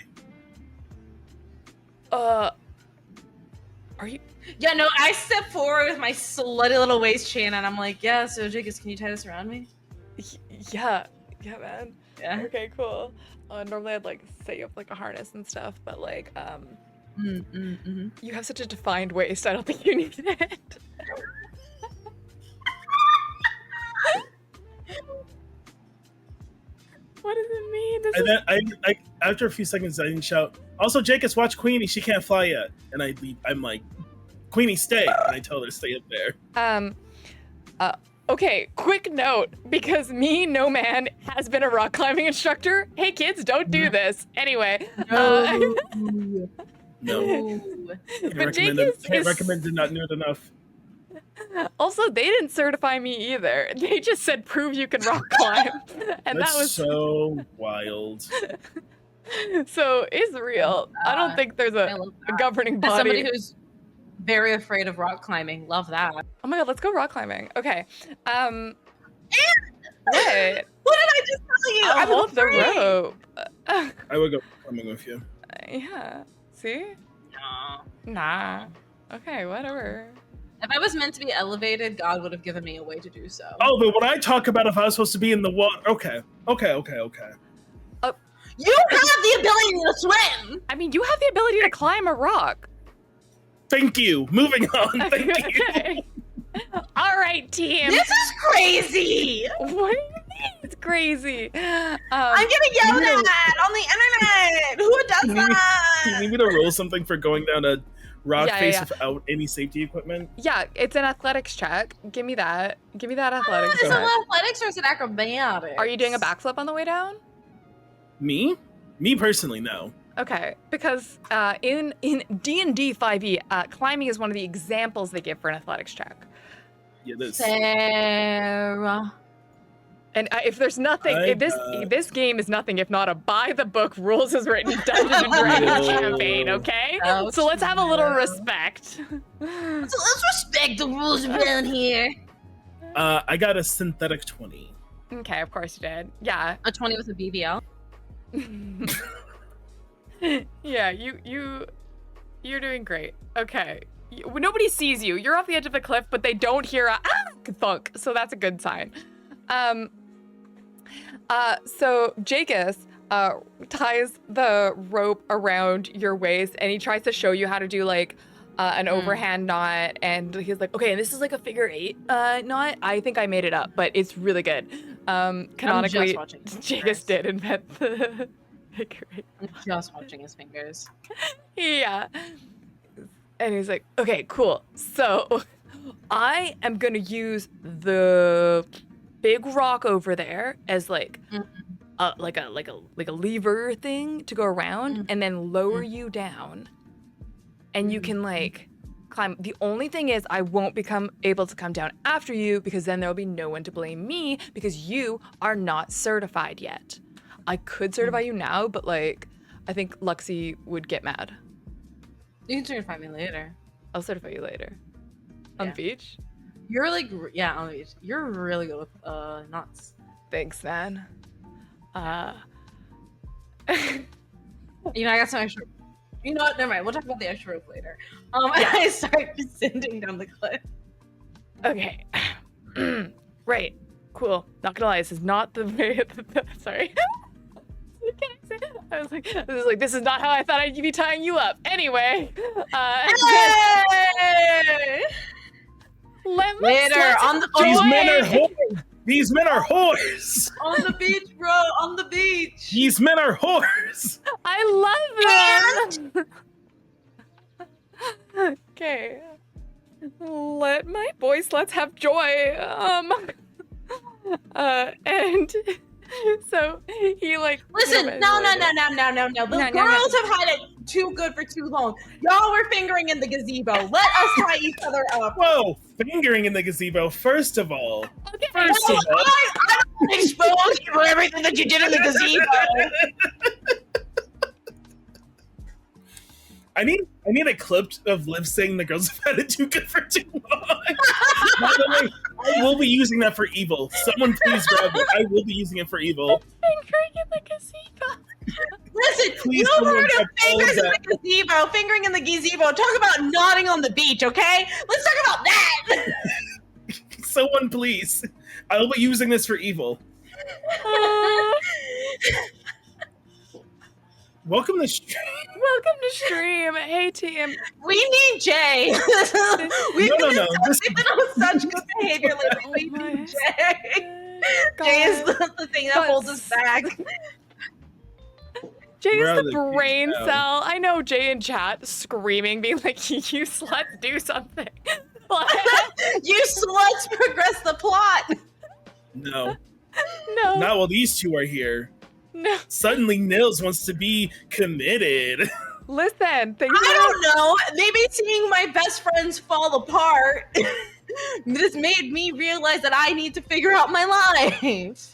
Are you? Yeah, no, I step forward with my slutty little waist chain and I'm like, yeah, so Jacobs, can you tie this around me? Yeah, man. Yeah. Okay, cool. Normally I'd like set you up like a harness and stuff, but like, you have such a defined waist, I don't think you need it. What does it mean? I after a few seconds, I didn't shout. Also, Jacobs, watch Queenie. She can't fly yet. And I'm like, Queenie, stay. And I tell her to stay up there. Okay, quick note, because me, no man, has been a rock climbing instructor. Hey kids, don't do this. Anyway. No. But Can't recommend it, not near enough. Also, they didn't certify me either. They just said, prove you can rock climb. And That's that was so wild. So it's real. I don't think there's a governing body. As somebody who's very afraid of rock climbing, love that. Oh my god, let's go rock climbing. Okay. And What? what did I just tell you? I'll hold the rope. I would go climbing with you. Yeah. See? No. Nah. Okay, whatever. If I was meant to be elevated, God would have given me a way to do so. Oh, but when I talk about if I was supposed to be in the water, okay. You have the ability to swim! I mean, you have the ability to climb a rock. Thank you. Moving on. Thank you. Okay. All right, team. This is crazy! What do you mean it's crazy? I'm getting yelled at on the internet! Who does that? You need me to roll something for going down a rock face yeah. without any safety equipment? Yeah, it's an athletics check. Give me that. Give me that athletics Is it check. athletics or is it acrobatics? Are you doing a backflip on the way down? Me? Me personally, no. Okay, because in D&D 5e, climbing is one of the examples they give for an athletics check. Yeah, this. Sarah. And if there's nothing, if this game is nothing if not a by the book rules as written Dungeons and Dragons campaign. Okay, Oh, so let's have a little true. respect. So let's respect the rules around here. I got a synthetic 20. Okay, of course you did. Yeah. A 20 with a BBL. Yeah, you're doing great. Okay. Nobody sees you. You're off the edge of the cliff, but they don't hear a thunk, so that's a good sign. So Jacus ties the rope around your waist, and he tries to show you how to do like an overhand knot, and he's like, okay, and this is like a figure 8 knot. I think I made it up, but it's really good. Canonically, Jacus did invent the figure 8. I'm just watching his fingers. Yeah. And he's like, okay, cool. So I am gonna use the big rock over there as like like a lever thing to go around and then lower you down. And you can like climb. The only thing is I won't become able to come down after you because then there'll be no one to blame me because you are not certified yet. I could certify you now, but like I think Luxie would get mad. You can certify me later. I'll certify you later. On the beach? You're like, yeah, on the beach. You're really good with knots. Thanks, man. You know, I got some extra. You know what? Never mind. We'll talk about the extra rope later. I start descending down the cliff. Okay. Right. Cool. Not gonna lie, this is not the very. Sorry. I was like, this is not how I thought I'd be tying you up. Anyway. Hey! Later on the These men are whores. These men are whores. On the beach, bro. On the beach. These men are whores. I love them. Okay. Let my boys, let's have joy. And so he like listen. No. The girls have had it too good for too long. Y'all were fingering in the gazebo. Let us tie each other up. Whoa, fingering in the gazebo. First of all, okay. I don't expose you for everything that you did in the gazebo. I need a clip of Liv saying the girls have had it too good for too long. By the way, I will be using that for evil. Someone please grab it. I will be using it for evil. Fingering in the gazebo. Listen, Please you heard of fingers in that. the gazebo, fingering in the gazebo. Talk about nodding on the beach, okay? Let's talk about that. Someone please. I will be using this for evil. Welcome to stream. Welcome to stream. Hey team. We need Jay. We've been on such good behavior lately. We need Jay. Jay is the thing that holds us back. Jay is the brain cell. I know Jay in chat screaming, being like, you sluts, do something. You sluts, progress the plot. No. No. Not while these two are here. No. Suddenly Nils wants to be committed. Listen, I don't know. Maybe seeing my best friends fall apart this made me realize that I need to figure out my life.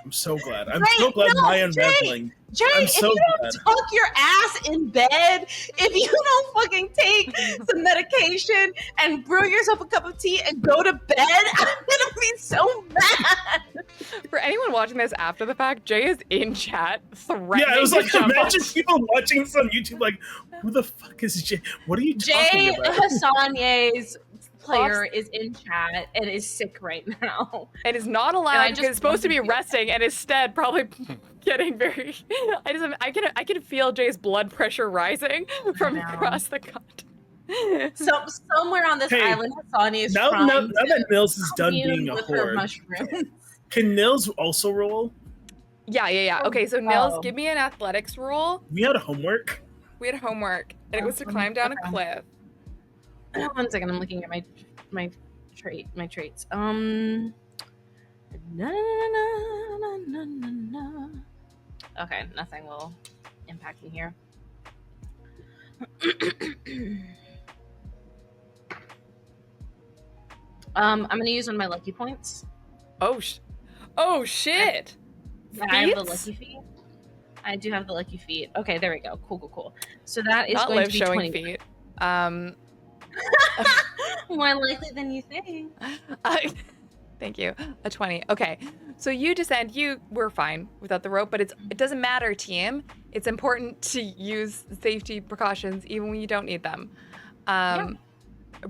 I'm so glad. I'm so glad my unraveling. Jay, if you don't tuck your ass in bed, if you don't fucking take some medication and brew yourself a cup of tea and go to bed, I'm gonna be so mad. For anyone watching this after the fact, Jay is in chat threatening. Yeah, I was like, imagine off. people watching this on YouTube like, who the fuck is Jay? What are you talking about? Jay Hassanye's player is in chat and is sick right now. And is not allowed because it's supposed to be resting and instead probably getting very I can feel Jay's blood pressure rising from across the continent. So somewhere on this island, Hassani is now that Nils is done being a whore. Can Nils also roll? Yeah. Okay, so Nils, give me an athletics roll. We had homework. We had homework, and it was to climb down a cliff. 1 second, I'm looking at my traits. Okay, nothing will impacting here. I'm gonna use one of my lucky points. Oh shit! I have the Feats? lucky feet. I do have the lucky feet. Okay, there we go. Cool. So that is Not going live to be showing 20. feet. More likely than you think. Thank you. A 20. Okay. So you descend. You were fine without the rope, but it doesn't matter, team. It's important to use safety precautions even when you don't need them.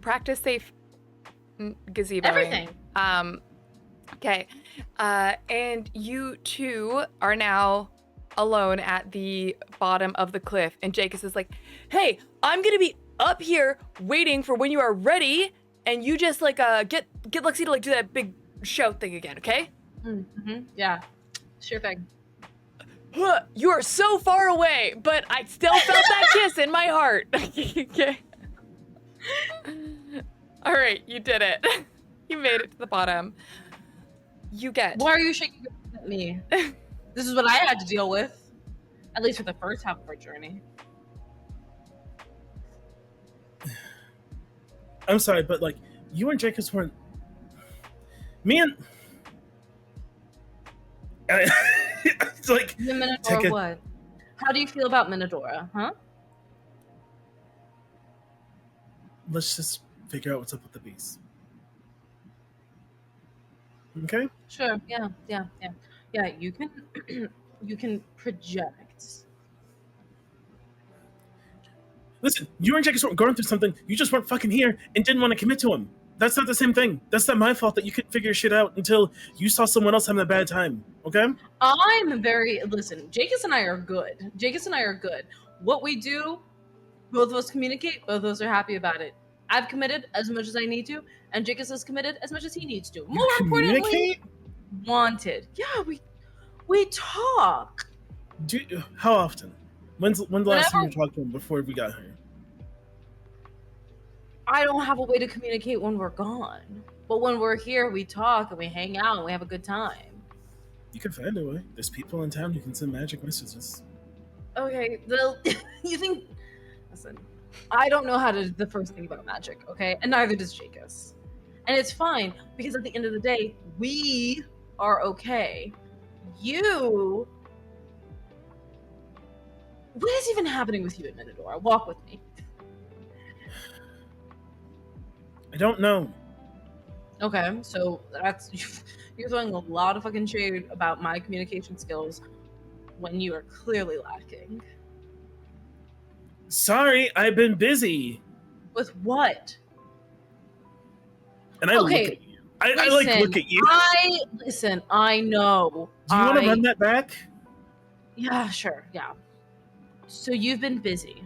Practice safe gazeboing. Everything. Okay. And you two are now alone at the bottom of the cliff. And Jacobs is like, hey, I'm going to be up here waiting for when you are ready. And you just like get Lexi to like do that big shout thing again, okay? Mm-hmm. Yeah, sure thing. You are so far away, but I still felt that kiss in my heart. Okay. All right, you did it. You made it to the bottom. You get. Why are you shaking your head at me? This is what I had to deal with, at least for the first half of our journey. I'm sorry, but like you and Jacobs weren't. Me and it's like Minodora, what? How do you feel about Minodora, huh? Let's just figure out what's up with the beast. Okay. Sure. Yeah. You can you can project. Listen, you and Jacobs were going through something. You just weren't fucking here and didn't want to commit to him. That's not the same thing. That's not my fault that you couldn't figure shit out until you saw someone else having a bad time. Okay? Listen, Jacobs and I are good. What we do, both of us communicate, both of us are happy about it. I've committed as much as I need to, and Jacobs has committed as much as he needs to. More importantly, wanted. Yeah, we talk. How often? When's the last time you Whenever- talked to him before we got here? I don't have a way to communicate when we're gone. But when we're here, we talk and we hang out and we have a good time. You can find a way. There's people in town who can send magic messages. Okay, you think... Listen, I don't know how to the first thing about magic, okay? And neither does Jacobs. And it's fine, because at the end of the day, we are okay. You... What is even happening with you at Minodora? Walk with me. I don't know. Okay, so that's... You're throwing a lot of fucking shade about my communication skills when you are clearly lacking. Sorry, I've been busy. With what? And I look at you. I like look at you. I know. Do you want to run that back? Yeah, sure, yeah. So you've been busy.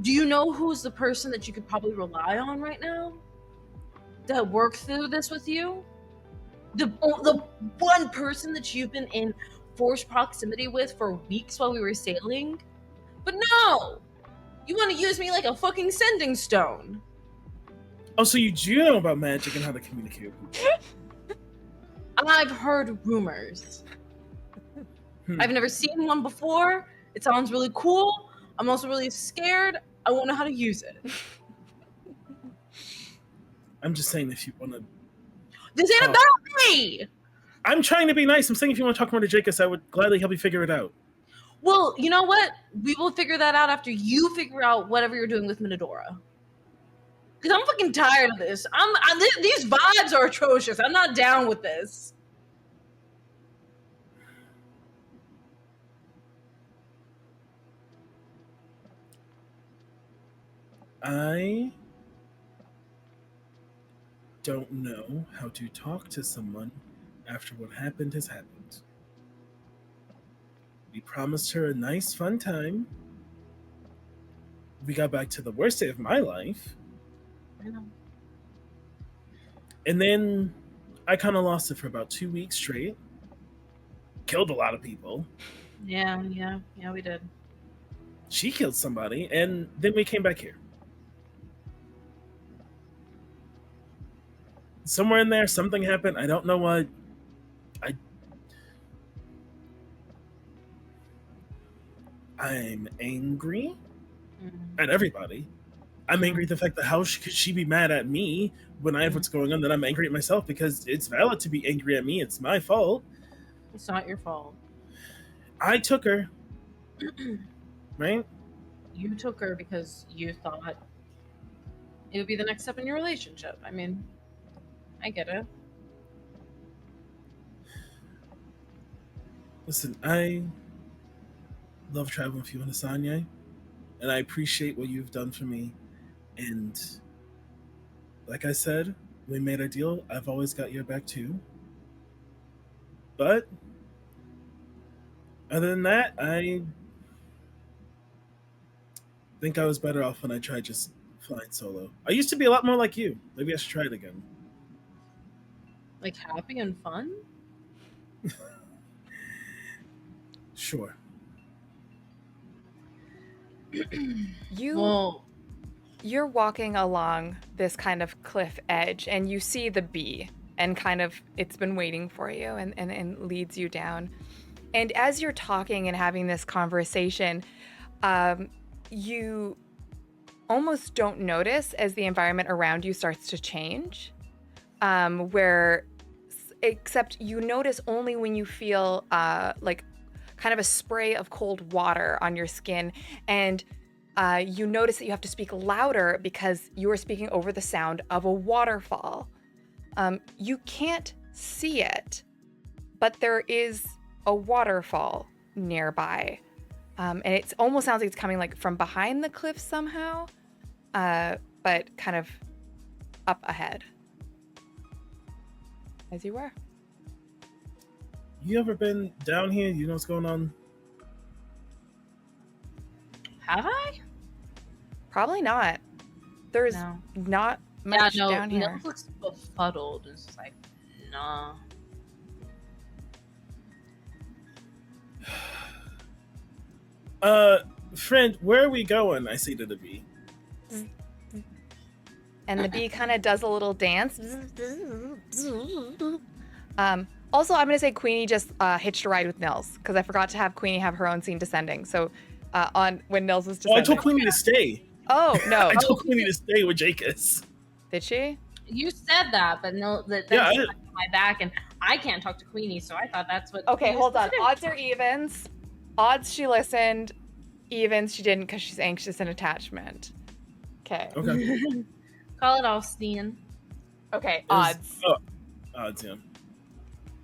Do you know who's the person that you could probably rely on right now? That worked through this with you? The one person that you've been in forced proximity with for weeks while we were sailing? But no! You want to use me like a fucking sending stone. Oh, so you do know about magic and how to communicate with people. I've heard rumors. I've never seen one before. It sounds really cool. I'm also really scared. I won't know how to use it. I'm just saying if you want to... This ain't about me! I'm trying to be nice. I'm saying if you want to talk more to Jacobs, I would gladly help you figure it out. Well, you know what? We will figure that out after you figure out whatever you're doing with Minodora. Because I'm fucking tired of this. These vibes are atrocious. I'm not down with this. I don't know how to talk to someone after what happened has happened. We promised her a nice, fun time. We got back to the worst day of my life. I know. And then I kind of lost it for about 2 weeks straight. Killed a lot of people. Yeah, we did. She killed somebody, and then we came back here. Somewhere in there, something happened. I don't know what. I'm angry Mm. at everybody. I'm angry at the fact that how could she be mad at me when I have what's going on, that I'm angry at myself, because it's valid to be angry at me. It's my fault. It's not your fault. I took her, right? You took her because you thought it would be the next step in your relationship. I mean, I get it. Listen, I love traveling with you and Asanya, and I appreciate what you've done for me. And like I said, we made a deal. I've always got your back too. But other than that, I think I was better off when I tried just flying solo. I used to be a lot more like you. Maybe I should try it again. Like happy and fun. Sure. You you're walking along this kind of cliff edge and you see the bee and kind of it's been waiting for you and leads you down. And as you're talking and having this conversation, you almost don't notice as the environment around you starts to change. Where except you notice only when you feel like kind of a spray of cold water on your skin, and you notice that you have to speak louder because you are speaking over the sound of a waterfall. You can't see it, but there is a waterfall nearby. And it almost sounds like it's coming like from behind the cliff somehow, but kind of up ahead. As you were. You ever been down here? You know what's going on? Have I? Probably not. There's No. not much Yeah, no. down here. Nils looks befuddled. It's just like, nah. Friend, where are we going? I say to the bee. And the bee kind of does a little dance. Also, I'm going to say Queenie just hitched a ride with Nils because I forgot to have Queenie have her own scene descending. So on when Nils was Oh, I descending. told Queenie to stay. Oh, no. I told Queenie to stay with Jacobs. Did she? You said that, but no, that's Yeah, my back, and I can't talk to Queenie, so I thought that's what. Okay, Queenie was hold on. supposed to do. Odds are evens. Odds she listened. Evens she didn't because she's anxious and attachment. Okay. Okay. Call it off, Steen. Okay, It was- odds. Oh, odds, yeah.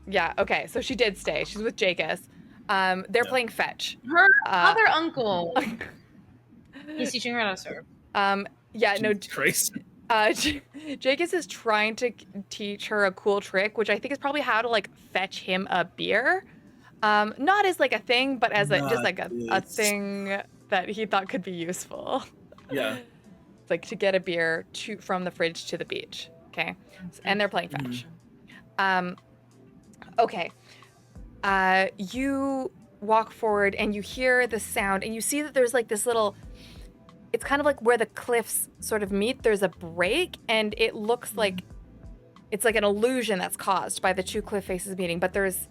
Yeah, okay. So she did stay. She's with Jacobs. They're Yeah. playing fetch. Her other uncle. He's teaching her how to surf. Yeah, no. Jesus Christ. Jacobs is trying to teach her a cool trick, which I think is probably how to like fetch him a beer. Not as like a thing, but as just like a thing that he thought could be useful. Yeah. It's like to get a beer from the fridge to the beach. Okay, and they're playing fetch. Okay. You walk forward and you hear the sound and you see that there's like this little, it's kind of like where the cliffs sort of meet. There's a break and it looks like it's like an illusion that's caused by the two cliff faces meeting, but there's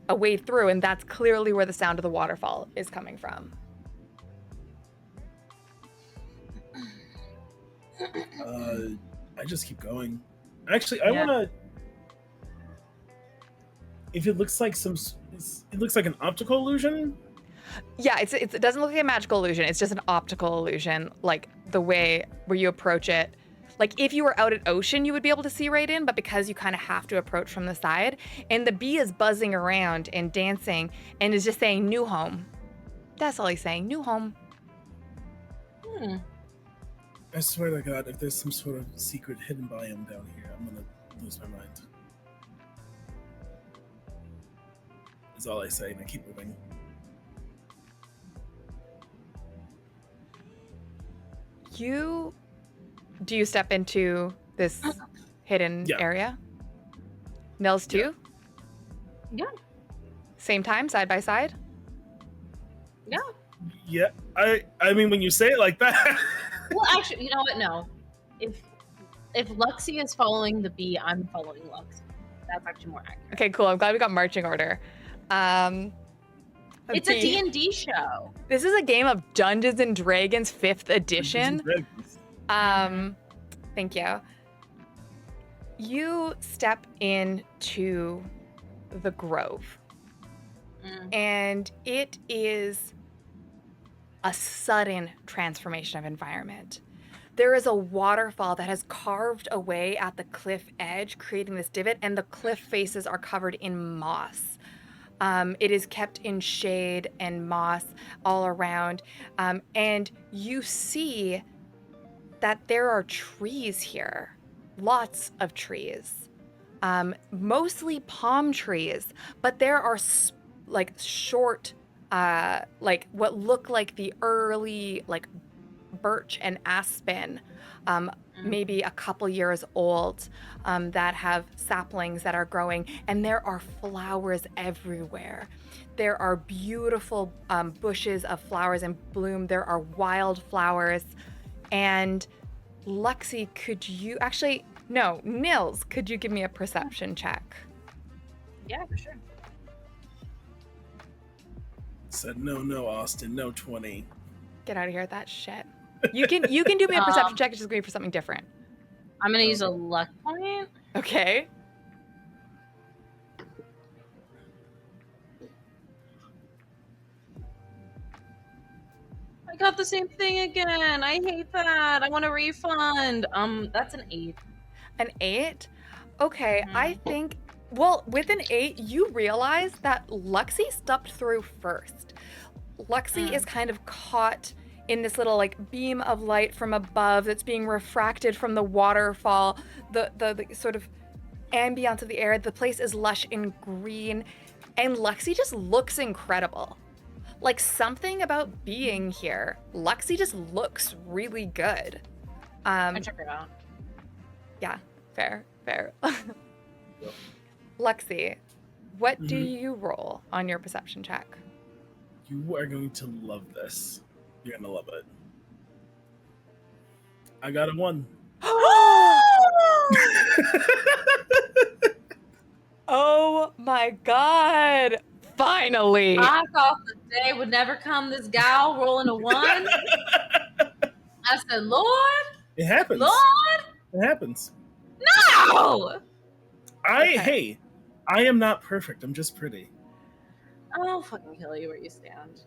a way through and that's clearly where the sound of the waterfall is coming from. I just keep going. Actually, I want to. If it looks like it looks like an optical illusion. Yeah, it doesn't look like a magical illusion. It's just an optical illusion, like the way where you approach it. Like if you were out at ocean, you would be able to see right in, but because you kind of have to approach from the side, and the bee is buzzing around and dancing and is just saying new home. That's all he's saying, new home. I swear to God, if there's some sort of secret hidden biome down here, I'm gonna lose my mind. Is all I say, and I keep moving. Do you step into this hidden area? Nels too? Yeah. Same time, side by side? Yeah. Yeah, I mean, when you say it like that. Well, actually, you know what? No. If Luxie is following the bee, I'm following Luxie. That's actually more accurate. Okay, cool. I'm glad we got marching order. It's a D&D show. This is a game of Dungeons and Dragons 5th edition. Thank you. You step into the grove, and it is a sudden transformation of environment. There is a waterfall that has carved away at the cliff edge, creating this divot, and the cliff faces are covered in moss. It is kept in shade and moss all around, and you see that there are trees here, lots of trees, mostly palm trees, but there are like short, like what look like the early like birch and aspen, maybe a couple years old, that have saplings that are growing, and there are flowers everywhere. There are beautiful bushes of flowers in bloom. There are wildflowers. And Lexi, could you actually, no, Nils, could you give me a perception check? Yeah, for sure. Said no, Austin, no 20. Get out of here with that shit. You can do me a perception check, it's just going to be for something different. I'm going to use a luck point. Okay. I got the same thing again. I hate that. I want a refund. That's an 8. An 8? Okay, I think, well, with an 8, you realize that Lexi stepped through first. Lexi is kind of caught in this little like beam of light from above that's being refracted from the waterfall, the sort of ambiance of the air. The place is lush and green, and Lexi just looks incredible. Like something about being here. Lexi just looks really good. I check her out. Yeah, fair. Lexi, what do you roll on your perception check? You are going to love this. You're gonna love it. I got a 1. Oh my god! Finally! I thought the day would never come. This gal rolling a 1. I said, Lord, It happens. Lord, It happens. no. Hey, I am not perfect. I'm just pretty. I'll fucking kill you where you stand.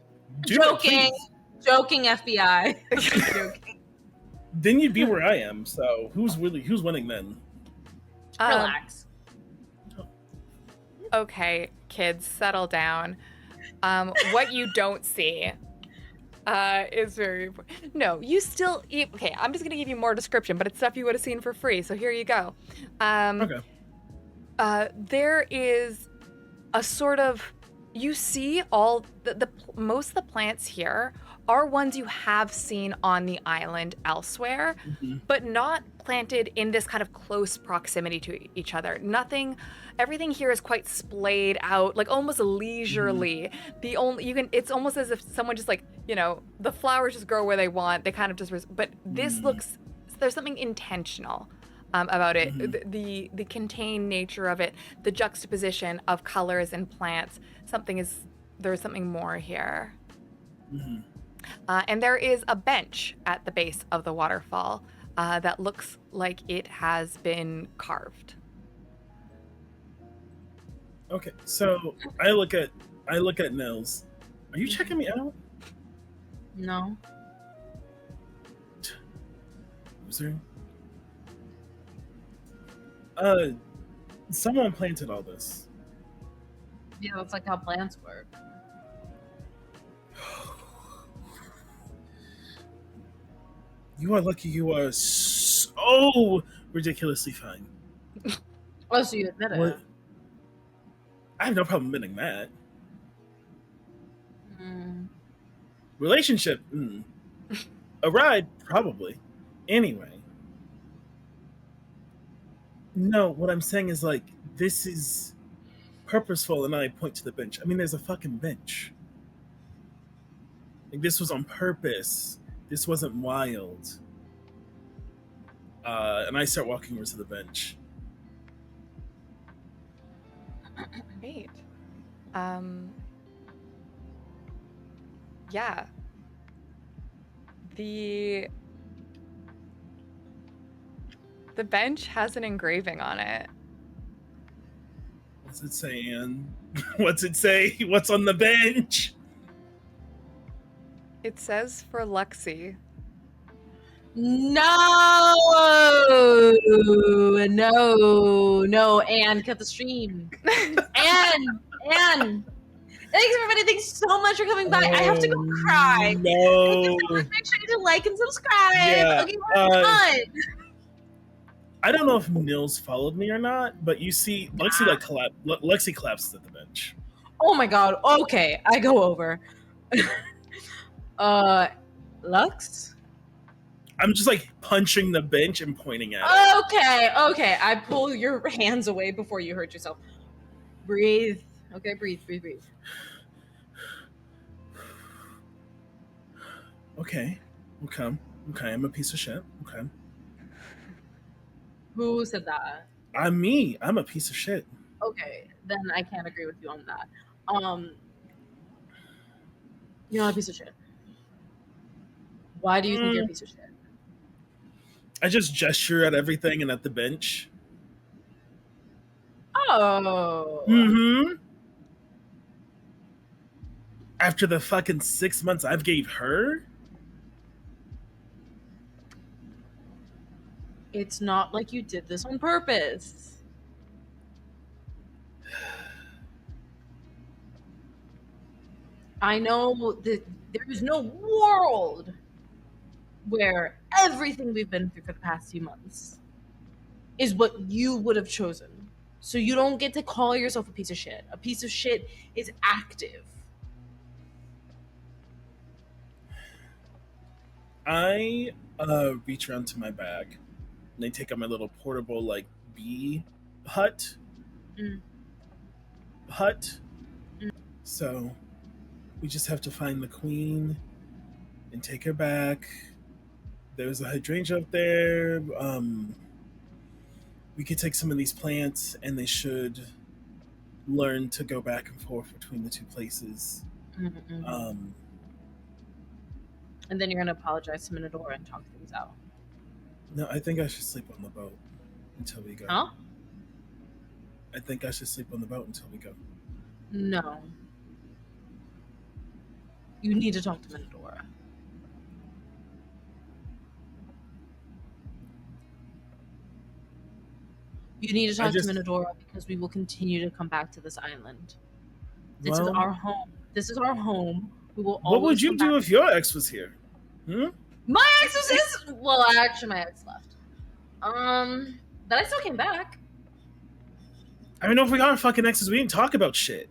Joking. Joking, FBI. Joking. Then you'd be where I am. So who's winning then? Relax. Okay, kids, settle down. What you don't see is very important. No, you still eat. Okay, I'm just gonna give you more description, but it's stuff you would have seen for free. So here you go. Okay. There is a sort of, you see all the most of the plants here are ones you have seen on the island elsewhere, but not planted in this kind of close proximity to each other. Everything here is quite splayed out, like almost leisurely. It's almost as if someone just like, the flowers just grow where they want. They kind of just, but this looks, there's something intentional about it. The contained nature of it, the juxtaposition of colors and plants. There's something more here. And there is a bench at the base of the waterfall that looks like it has been carved. Okay, so I look at Nils. Are you checking me out? No. Loser. Someone planted all this. Yeah, that's like how plants work. You are lucky you are so ridiculously fine. Oh, so you admit it? What? I have no problem admitting that. Relationship? A ride? Probably. Anyway. No, what I'm saying is like, this is purposeful, and I point to the bench. I mean, there's a fucking bench. Like, this was on purpose. This wasn't wild. And I start walking over to the bench. Great. Yeah. The bench has an engraving on it. What's it say, Anne? What's it say? What's on the bench? It says for Lexi. No, no, Anne, cut the stream. Anne, thanks everybody. Thanks so much for coming by. I have to go cry. Thank you so No. much. Make sure you like and subscribe. Yeah. Okay, we're done. I don't know if Nils followed me or not, but you see, Lexi collapses at the bench. Oh my god. Okay, I go over. Lux? I'm just like punching the bench and pointing at it. Okay. I pull your hands away before you hurt yourself. Breathe. Okay, breathe. Okay. I'm a piece of shit. Okay. Who said that? I'm me. I'm a piece of shit. Okay, then I can't agree with you on that. You're not a piece of shit. Why do you think you're a piece of shit? I just gesture at everything and at the bench. Oh. Mm-hmm. After the fucking 6 months I've gave her? It's not like you did this on purpose. I know that there is no world where everything we've been through for the past few months is what you would have chosen. So you don't get to call yourself a piece of shit. A piece of shit is active. I reach around to my bag and I take out my little portable like bee hut. Mm. So we just have to find the queen and take her back. There's a hydrangea up there. We could take some of these plants and they should learn to go back and forth between the two places. Mm-hmm. And then you're gonna apologize to Minadora and talk things out. No, I think I should sleep on the boat until we go. Huh? I think I should sleep on the boat until we go. No. You need to talk to Minadora. You need to talk to Minadora because we will continue to come back to this island. This is our home. This is our home. We will always. What would you do if your ex was here? My ex was his. Well, actually, my ex left. But I still came back. I mean, if we got fucking exes, we didn't talk about shit.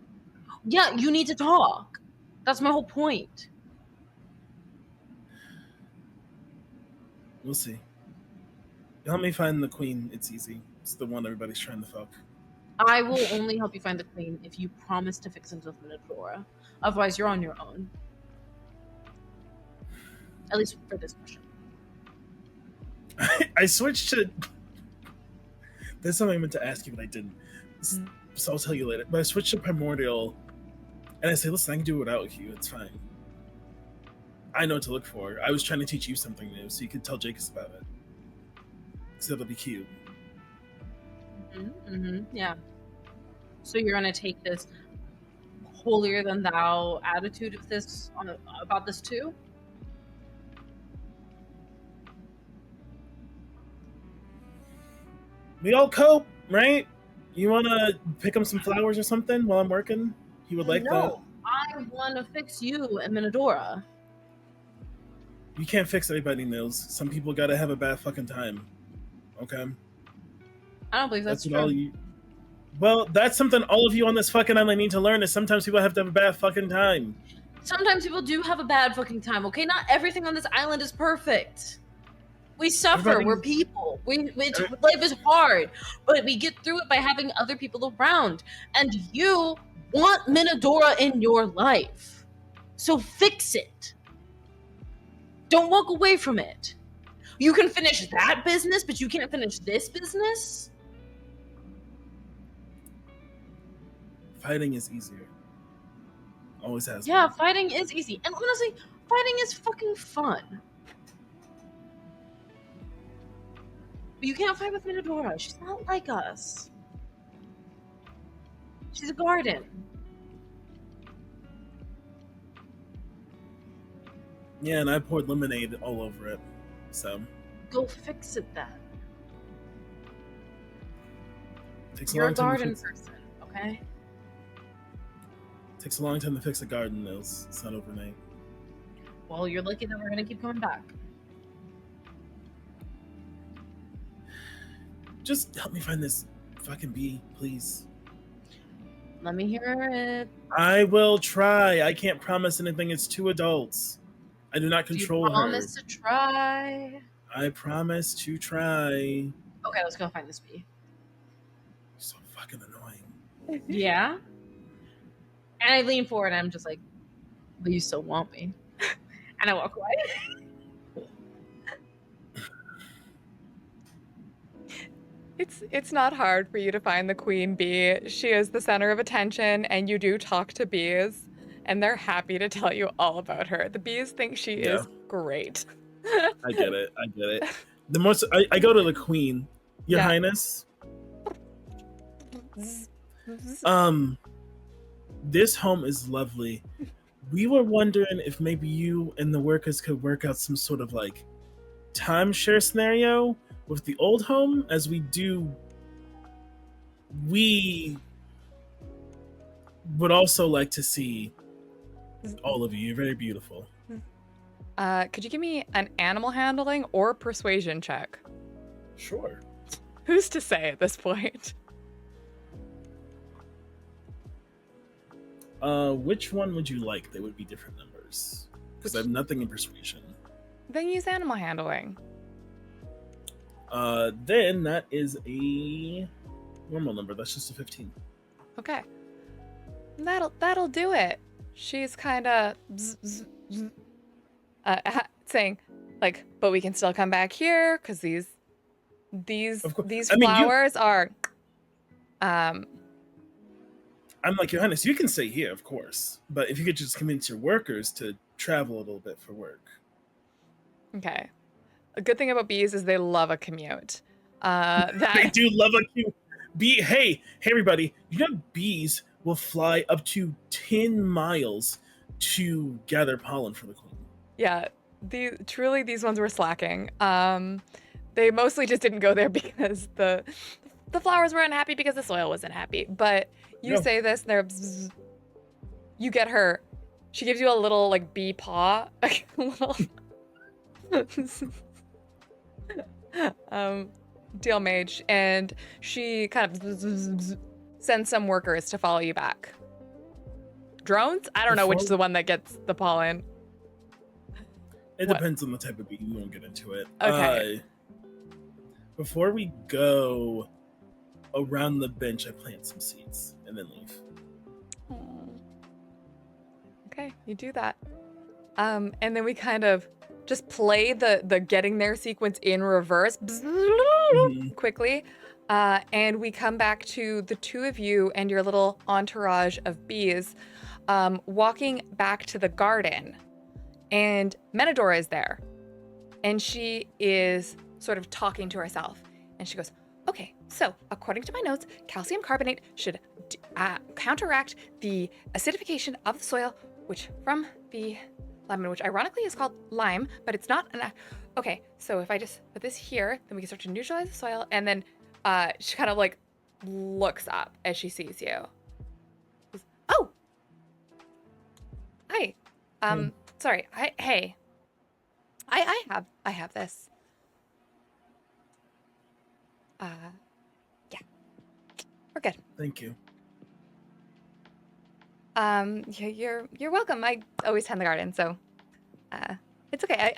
Yeah, you need to talk. That's my whole point. We'll see. Help me find the queen. It's easy. It's the one everybody's trying to fuck. I will only help you find the queen if you promise to fix things with Minadora. Otherwise, you're on your own. At least for this question. I switched to... There's something I meant to ask you, but I didn't. So I'll tell you later. But I switched to Primordial, and I say, listen, I can do it without you. It's fine. I know what to look for. I was trying to teach you something new, so you could tell Jacobs about it. Because it'll be cute. Yeah. So you're gonna take this holier than thou attitude of this about this too? We all cope, right? You wanna pick him some flowers or something while I'm working? He would like that. No, I wanna fix you and Minadora. You can't fix anybody, Nils. Some people gotta have a bad fucking time. Okay? I don't believe that's true. Well, that's something all of you on this fucking island need to learn is sometimes people have to have a bad fucking time. Sometimes people do have a bad fucking time, okay? Not everything on this island is perfect. We suffer. We're people. Life is hard, but we get through it by having other people around. And you want Minadora in your life. So fix it. Don't walk away from it. You can finish that business, but you can't finish this business? Fighting is easier. Always has Yeah, been. fighting is easy. And honestly, fighting is fucking fun. But you can't fight with Minadora. She's not like us. She's a garden. Yeah, and I poured lemonade all over it. So Go fix it then. it takes a You're a long time to garden fix. person, okay? Takes a long time to fix a garden, Nils. It's not overnight. Well, you're lucky that we're gonna keep coming back. Just help me find this fucking bee, please. Let me hear it. I will try. I can't promise anything. It's two adults. I do not Do you control her. promise to try? I promise to try. Okay, let's go find this bee. So fucking annoying. Yeah? And I lean forward and I'm just like, but you still want me. And I walk away. It's not hard for you to find the queen bee. She is the center of attention, and you do talk to bees, and they're happy to tell you all about her. The bees think she Yeah. is great. I get it. I get it. The most I go to the queen, Your Yeah. Highness. Zzz, zzz. This home is lovely. We were wondering if maybe you and the workers could work out some sort of like timeshare scenario with the old home, as we do. We would also like to see all of you. You're very beautiful. Could you give me an animal handling or persuasion check? Sure. Who's to say at this point? Which one would you like? They would be different numbers because I have nothing in persuasion. Then use animal handling. Then that is a normal number. That's just a 15. Okay. That'll do it. She's kind of saying, like, but we can still come back here because these Of course. these I mean, flowers are. I'm like, Your Highness, you can stay here, of course, but if you could just convince your workers to travel a little bit for work. Okay. A good thing about bees is they love a commute. They That do love a cute bee. Hey, everybody! You know bees will fly up to 10 miles to gather pollen for the queen. yeah. These ones were slacking. They mostly just didn't go there because the flowers were unhappy because the soil wasn't happy. But you No. say this, and they're bzzz. You get her. She gives you a little like bee paw, a little deal mage, and she kind of sends some workers to follow you back. Drones? I don't know which is the one that gets the pollen. It What? depends on the type of bee. We won't get into it. Okay. Before we go around the bench, I plant some seeds and then leave. Okay, you do that. And then we kind of just play the getting there sequence in reverse quickly. And we come back to the two of you and your little entourage of bees walking back to the garden. And Menadora is there. And she is sort of talking to herself. And she goes, okay, so according to my notes, calcium carbonate should counteract the acidification of the soil, which from the lemon, which ironically is called lime, but it's not an. Okay, so if I just put this here, then we can start to neutralize the soil. And then she kind of like looks up as she sees you. Goes, oh, hi. Sorry. Hey. I have this. Yeah. We're good. Thank you. You're welcome. I always tend the garden, so it's okay.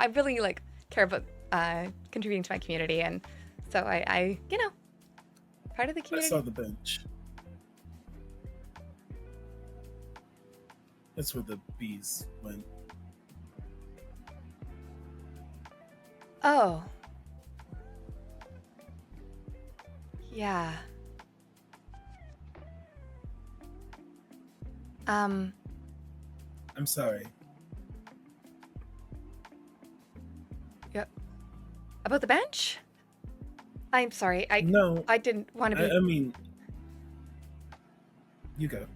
I really like care about contributing to my community, and so I part of the I community. saw the bench. That's where the bees went. Oh. Yeah. I'm sorry. Yep. About the bench? I'm sorry. No, I didn't want to be. I mean, you go.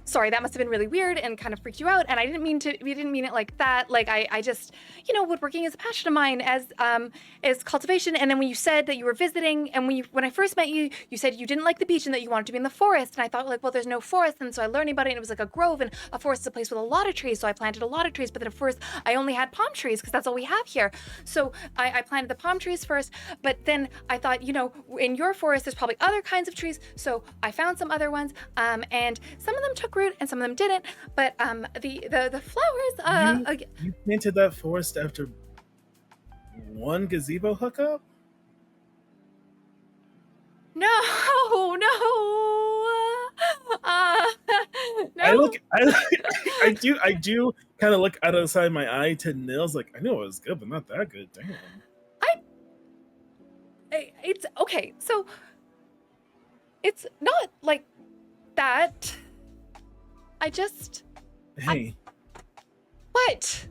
Sorry, that must have been really weird and kind of freaked you out. And I didn't mean to. We didn't mean it like that. Like I just, woodworking is a passion of mine as cultivation. And then when you said that you were visiting, and when I first met you, you said you didn't like the beach and that you wanted to be in the forest. And I thought like, well, there's no forest. And so I learned about it, and it was like a grove, and a forest is a place with a lot of trees. So I planted a lot of trees. But then at first I only had palm trees because that's all we have here. So I planted the palm trees first. But then I thought, in your forest there's probably other kinds of trees. So I found some other ones, and some of them took root and some of them didn't. But the flowers, You planted that forest after one gazebo hookup? No, no, no. I do kind of look out of the side of my eye to Nils, like, I knew it was good, but not that good. Damn. It's okay. So it's not like that. Hey, What?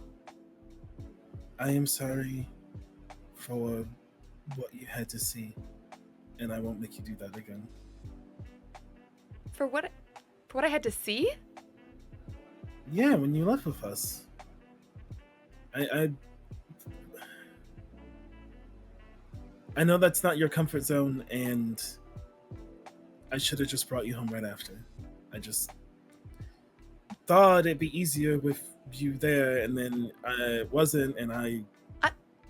I am sorry for what you had to see, and I won't make you do that again. For what I had to see? Yeah, when you left with us. I know that's not your comfort zone, and I should have just brought you home right after. I just thought it'd be easier with you there, and then I wasn't, and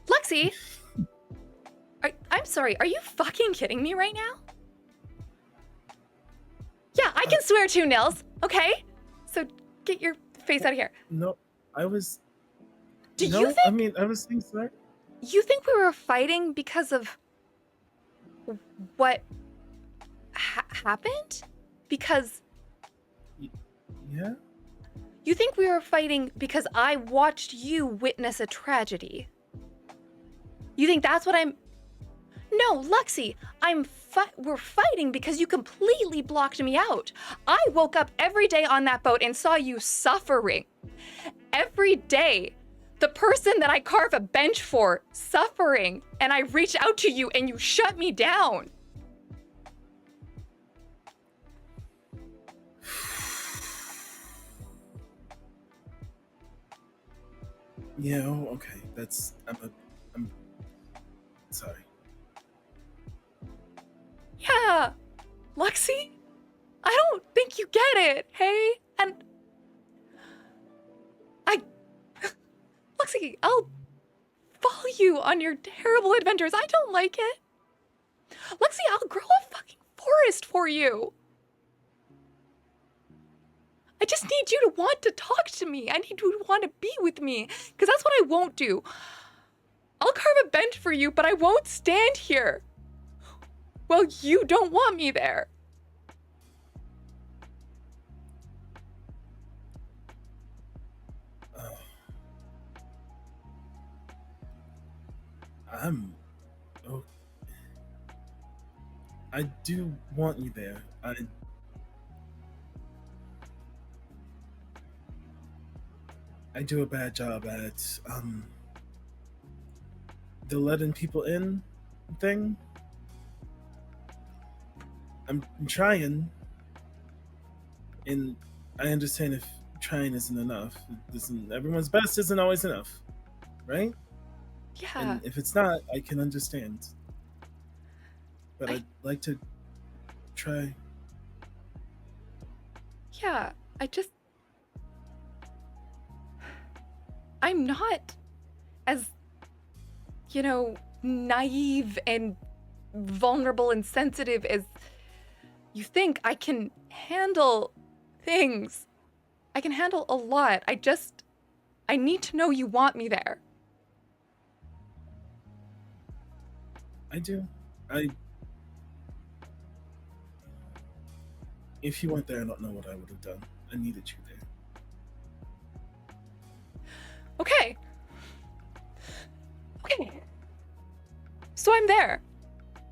Lexi, I'm sorry. Are you fucking kidding me right now? Yeah, I can swear too, Nils. Okay, so get your face out of here. No, I was. Do no, you think? I mean, I was being smart. You think we were fighting because of what happened? Because Yeah. you think we were fighting because I watched you witness a tragedy? You think that's what I'm... No, Lexi, we're fighting because you completely blocked me out. I woke up every day on that boat and saw you suffering. Every day. The person that I carve a bench for, suffering. And I reached out to you and you shut me down. Yeah. Okay. That's. I'm sorry. Yeah, Lexi, I don't think you get it, hey? And Lexi, I'll follow you on your terrible adventures. I don't like it. Lexi, I'll grow a fucking forest for you. I just need you to want to talk to me. I need you to want to be with me, because that's what I won't do. I'll carve a bench for you, but I won't stand here. Well, you don't want me there. I'm. Oh, I do want you there. I do a bad job at the letting people in thing. I'm trying, and I understand if trying isn't enough. Everyone's best isn't always enough, right? Yeah. And if it's not, I can understand. But I'd like to try. Yeah, I'm not as, naive and vulnerable and sensitive as you think. I can handle things. I can handle a lot. I need to know you want me there. I do. If you weren't there, I don't know what I would have done. I needed you there. Okay. Okay. So I'm there.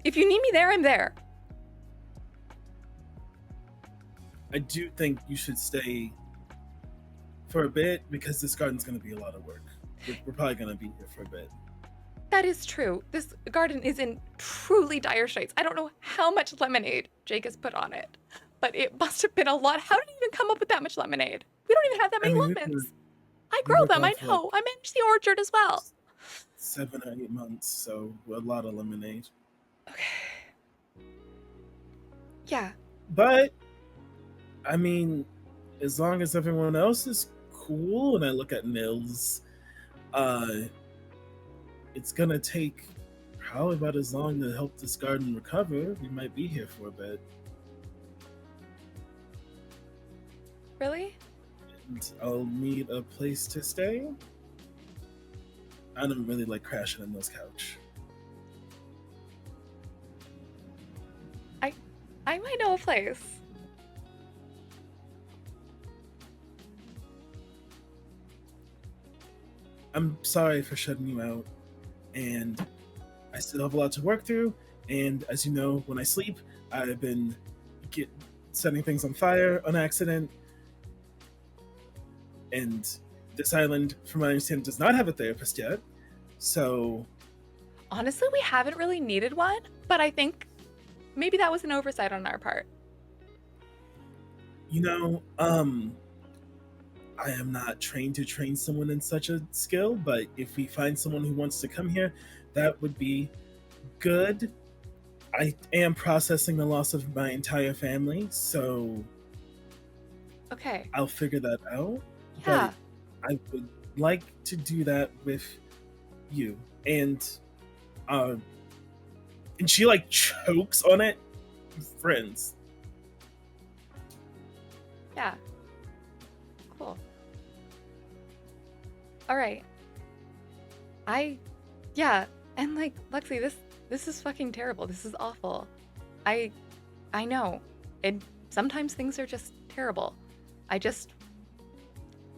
If you need me there, I'm there. I do think you should stay for a bit because this garden's going to be a lot of work. We're probably going to be here for a bit. That is true. This garden is in truly dire straits. I don't know how much lemonade Jake has put on it, but it must have been a lot. How did he even come up with that much lemonade? We don't even have that many lemons. I grow them, I know. I manage the orchard as well. 7 or 8 months, so a lot of lemonade. Okay. Yeah. But, I mean, as long as everyone else is cool, and I look at Nils, it's gonna take probably about as long to help this garden recover. We might be here for a bit. Really? And I'll need a place to stay. I don't really like crashing in this couch. I might know a place. I'm sorry for shutting you out, and I still have a lot to work through. And as you know, when I sleep, I've been setting things on fire on accident. And this island, from what I understand, does not have a therapist yet. So Honestly, we haven't really needed one, but I think maybe that was an oversight on our part. you know, I am not trained to train someone in such a skill, but if we find someone who wants to come here, that would be good. I am processing the loss of my entire family, so Okay. I'll figure that out. Yeah. But I would like to do that with you. And she like chokes on it. Friends. Yeah. Cool. All right. Yeah, and like Lexi, this is fucking terrible. This is awful. I know. And sometimes things are just terrible.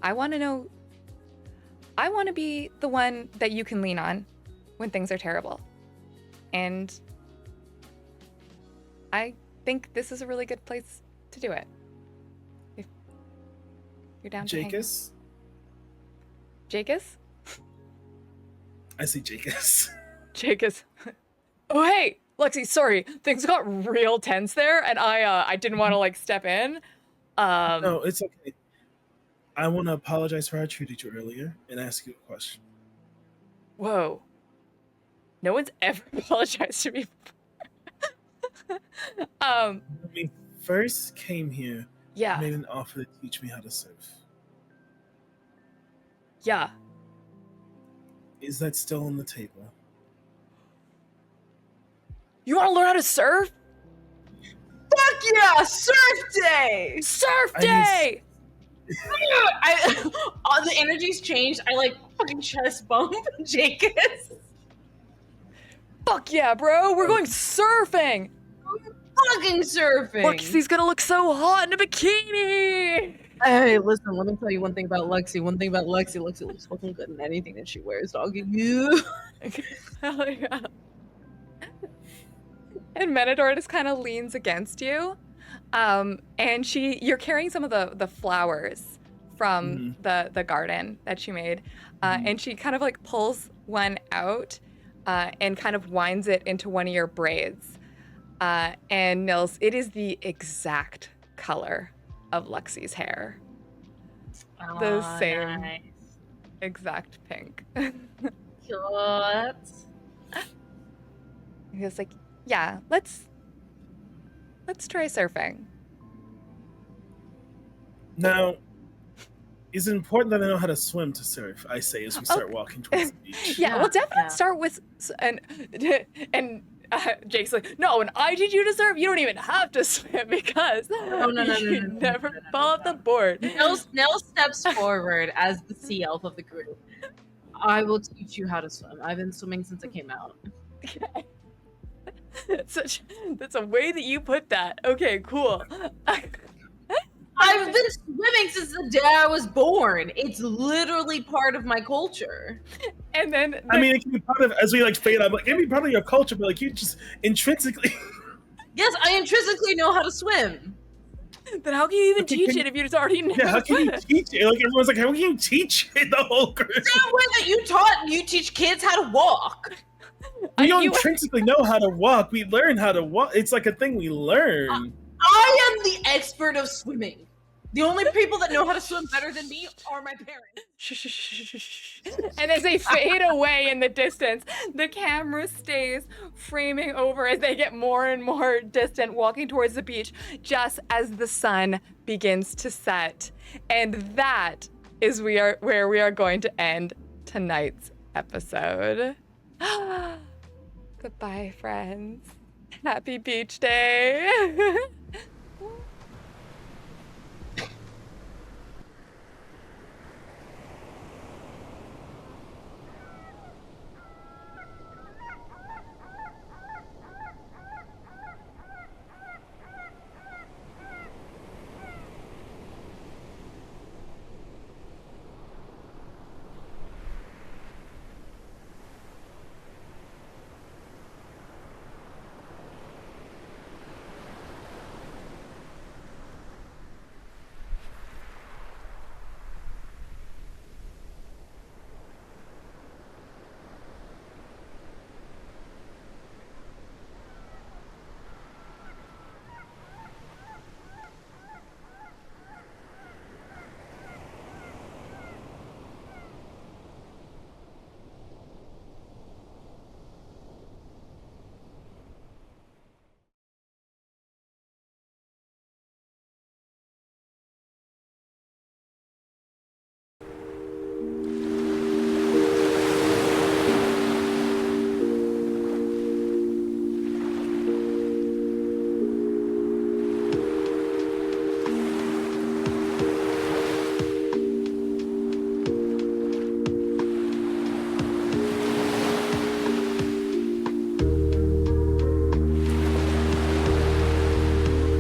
I want to know. I want to be the one that you can lean on when things are terrible. And I think this is a really good place to do it. If you're down to hang out. Jacus? Jacus? I see Jacus. Jacus. Oh, hey, Lexi, sorry. Things got real tense there, and I didn't want to, like, step in. No, it's okay. I want to apologize for how I treated you earlier and ask you a question. Whoa. No one's ever apologized to me before. When we first came here, Yeah. you made an offer to teach me how to surf. Yeah. Is that still on the table? You want to learn how to surf? Fuck yeah! Surf day! Surf I day! All the energy's changed. I like fucking chest bump Jacobs. Fuck yeah, bro. We're going surfing. Fucking surfing. Lexi's gonna look so hot in a bikini. Hey, listen, let me tell you one thing about Lexi. Lexi looks fucking good in anything that she wears, doggy. You. Hell yeah. And Menador just kind of leans against you. And you're carrying some of the flowers from the garden that she made. And she kind of like pulls one out and kind of winds it into one of your braids. And Nils, it is the exact color of Lexi's hair. The same nice. exact pink. Cute. He was like, yeah, let's try surfing. Now, is it important that I know how to swim to surf? I say as we start walking towards the beach. Yeah, we'll definitely start with and Jake's like, no, when I teach you to surf, you don't even have to swim because no, you never fall off the board. Nell steps forward as the sea elf of the group. I will teach you how to swim. I've been swimming since I came out. Okay. That's a way that you put that. Okay, cool. I've been swimming since the day I was born. It's literally part of my culture. And then I mean, it can be part of, as we like fade out, like, it can be part of your culture, but like you just intrinsically. Yes, I intrinsically know how to swim. Then how can you even Okay, teach can- it if you just already know? Yeah, how can you teach it? Like everyone's like, how can you teach it? The whole group. Same way that you teach kids how to walk. We don't You- intrinsically know how to walk. We learn how to walk. It's like a thing we learn. I am the expert of swimming. The only people that know how to swim better than me are my parents. And as they fade away in the distance, the camera stays framing over as they get more and more distant, walking towards the beach, just as the sun begins to set. And that is where we are going to end tonight's episode. Goodbye, friends. Happy beach day.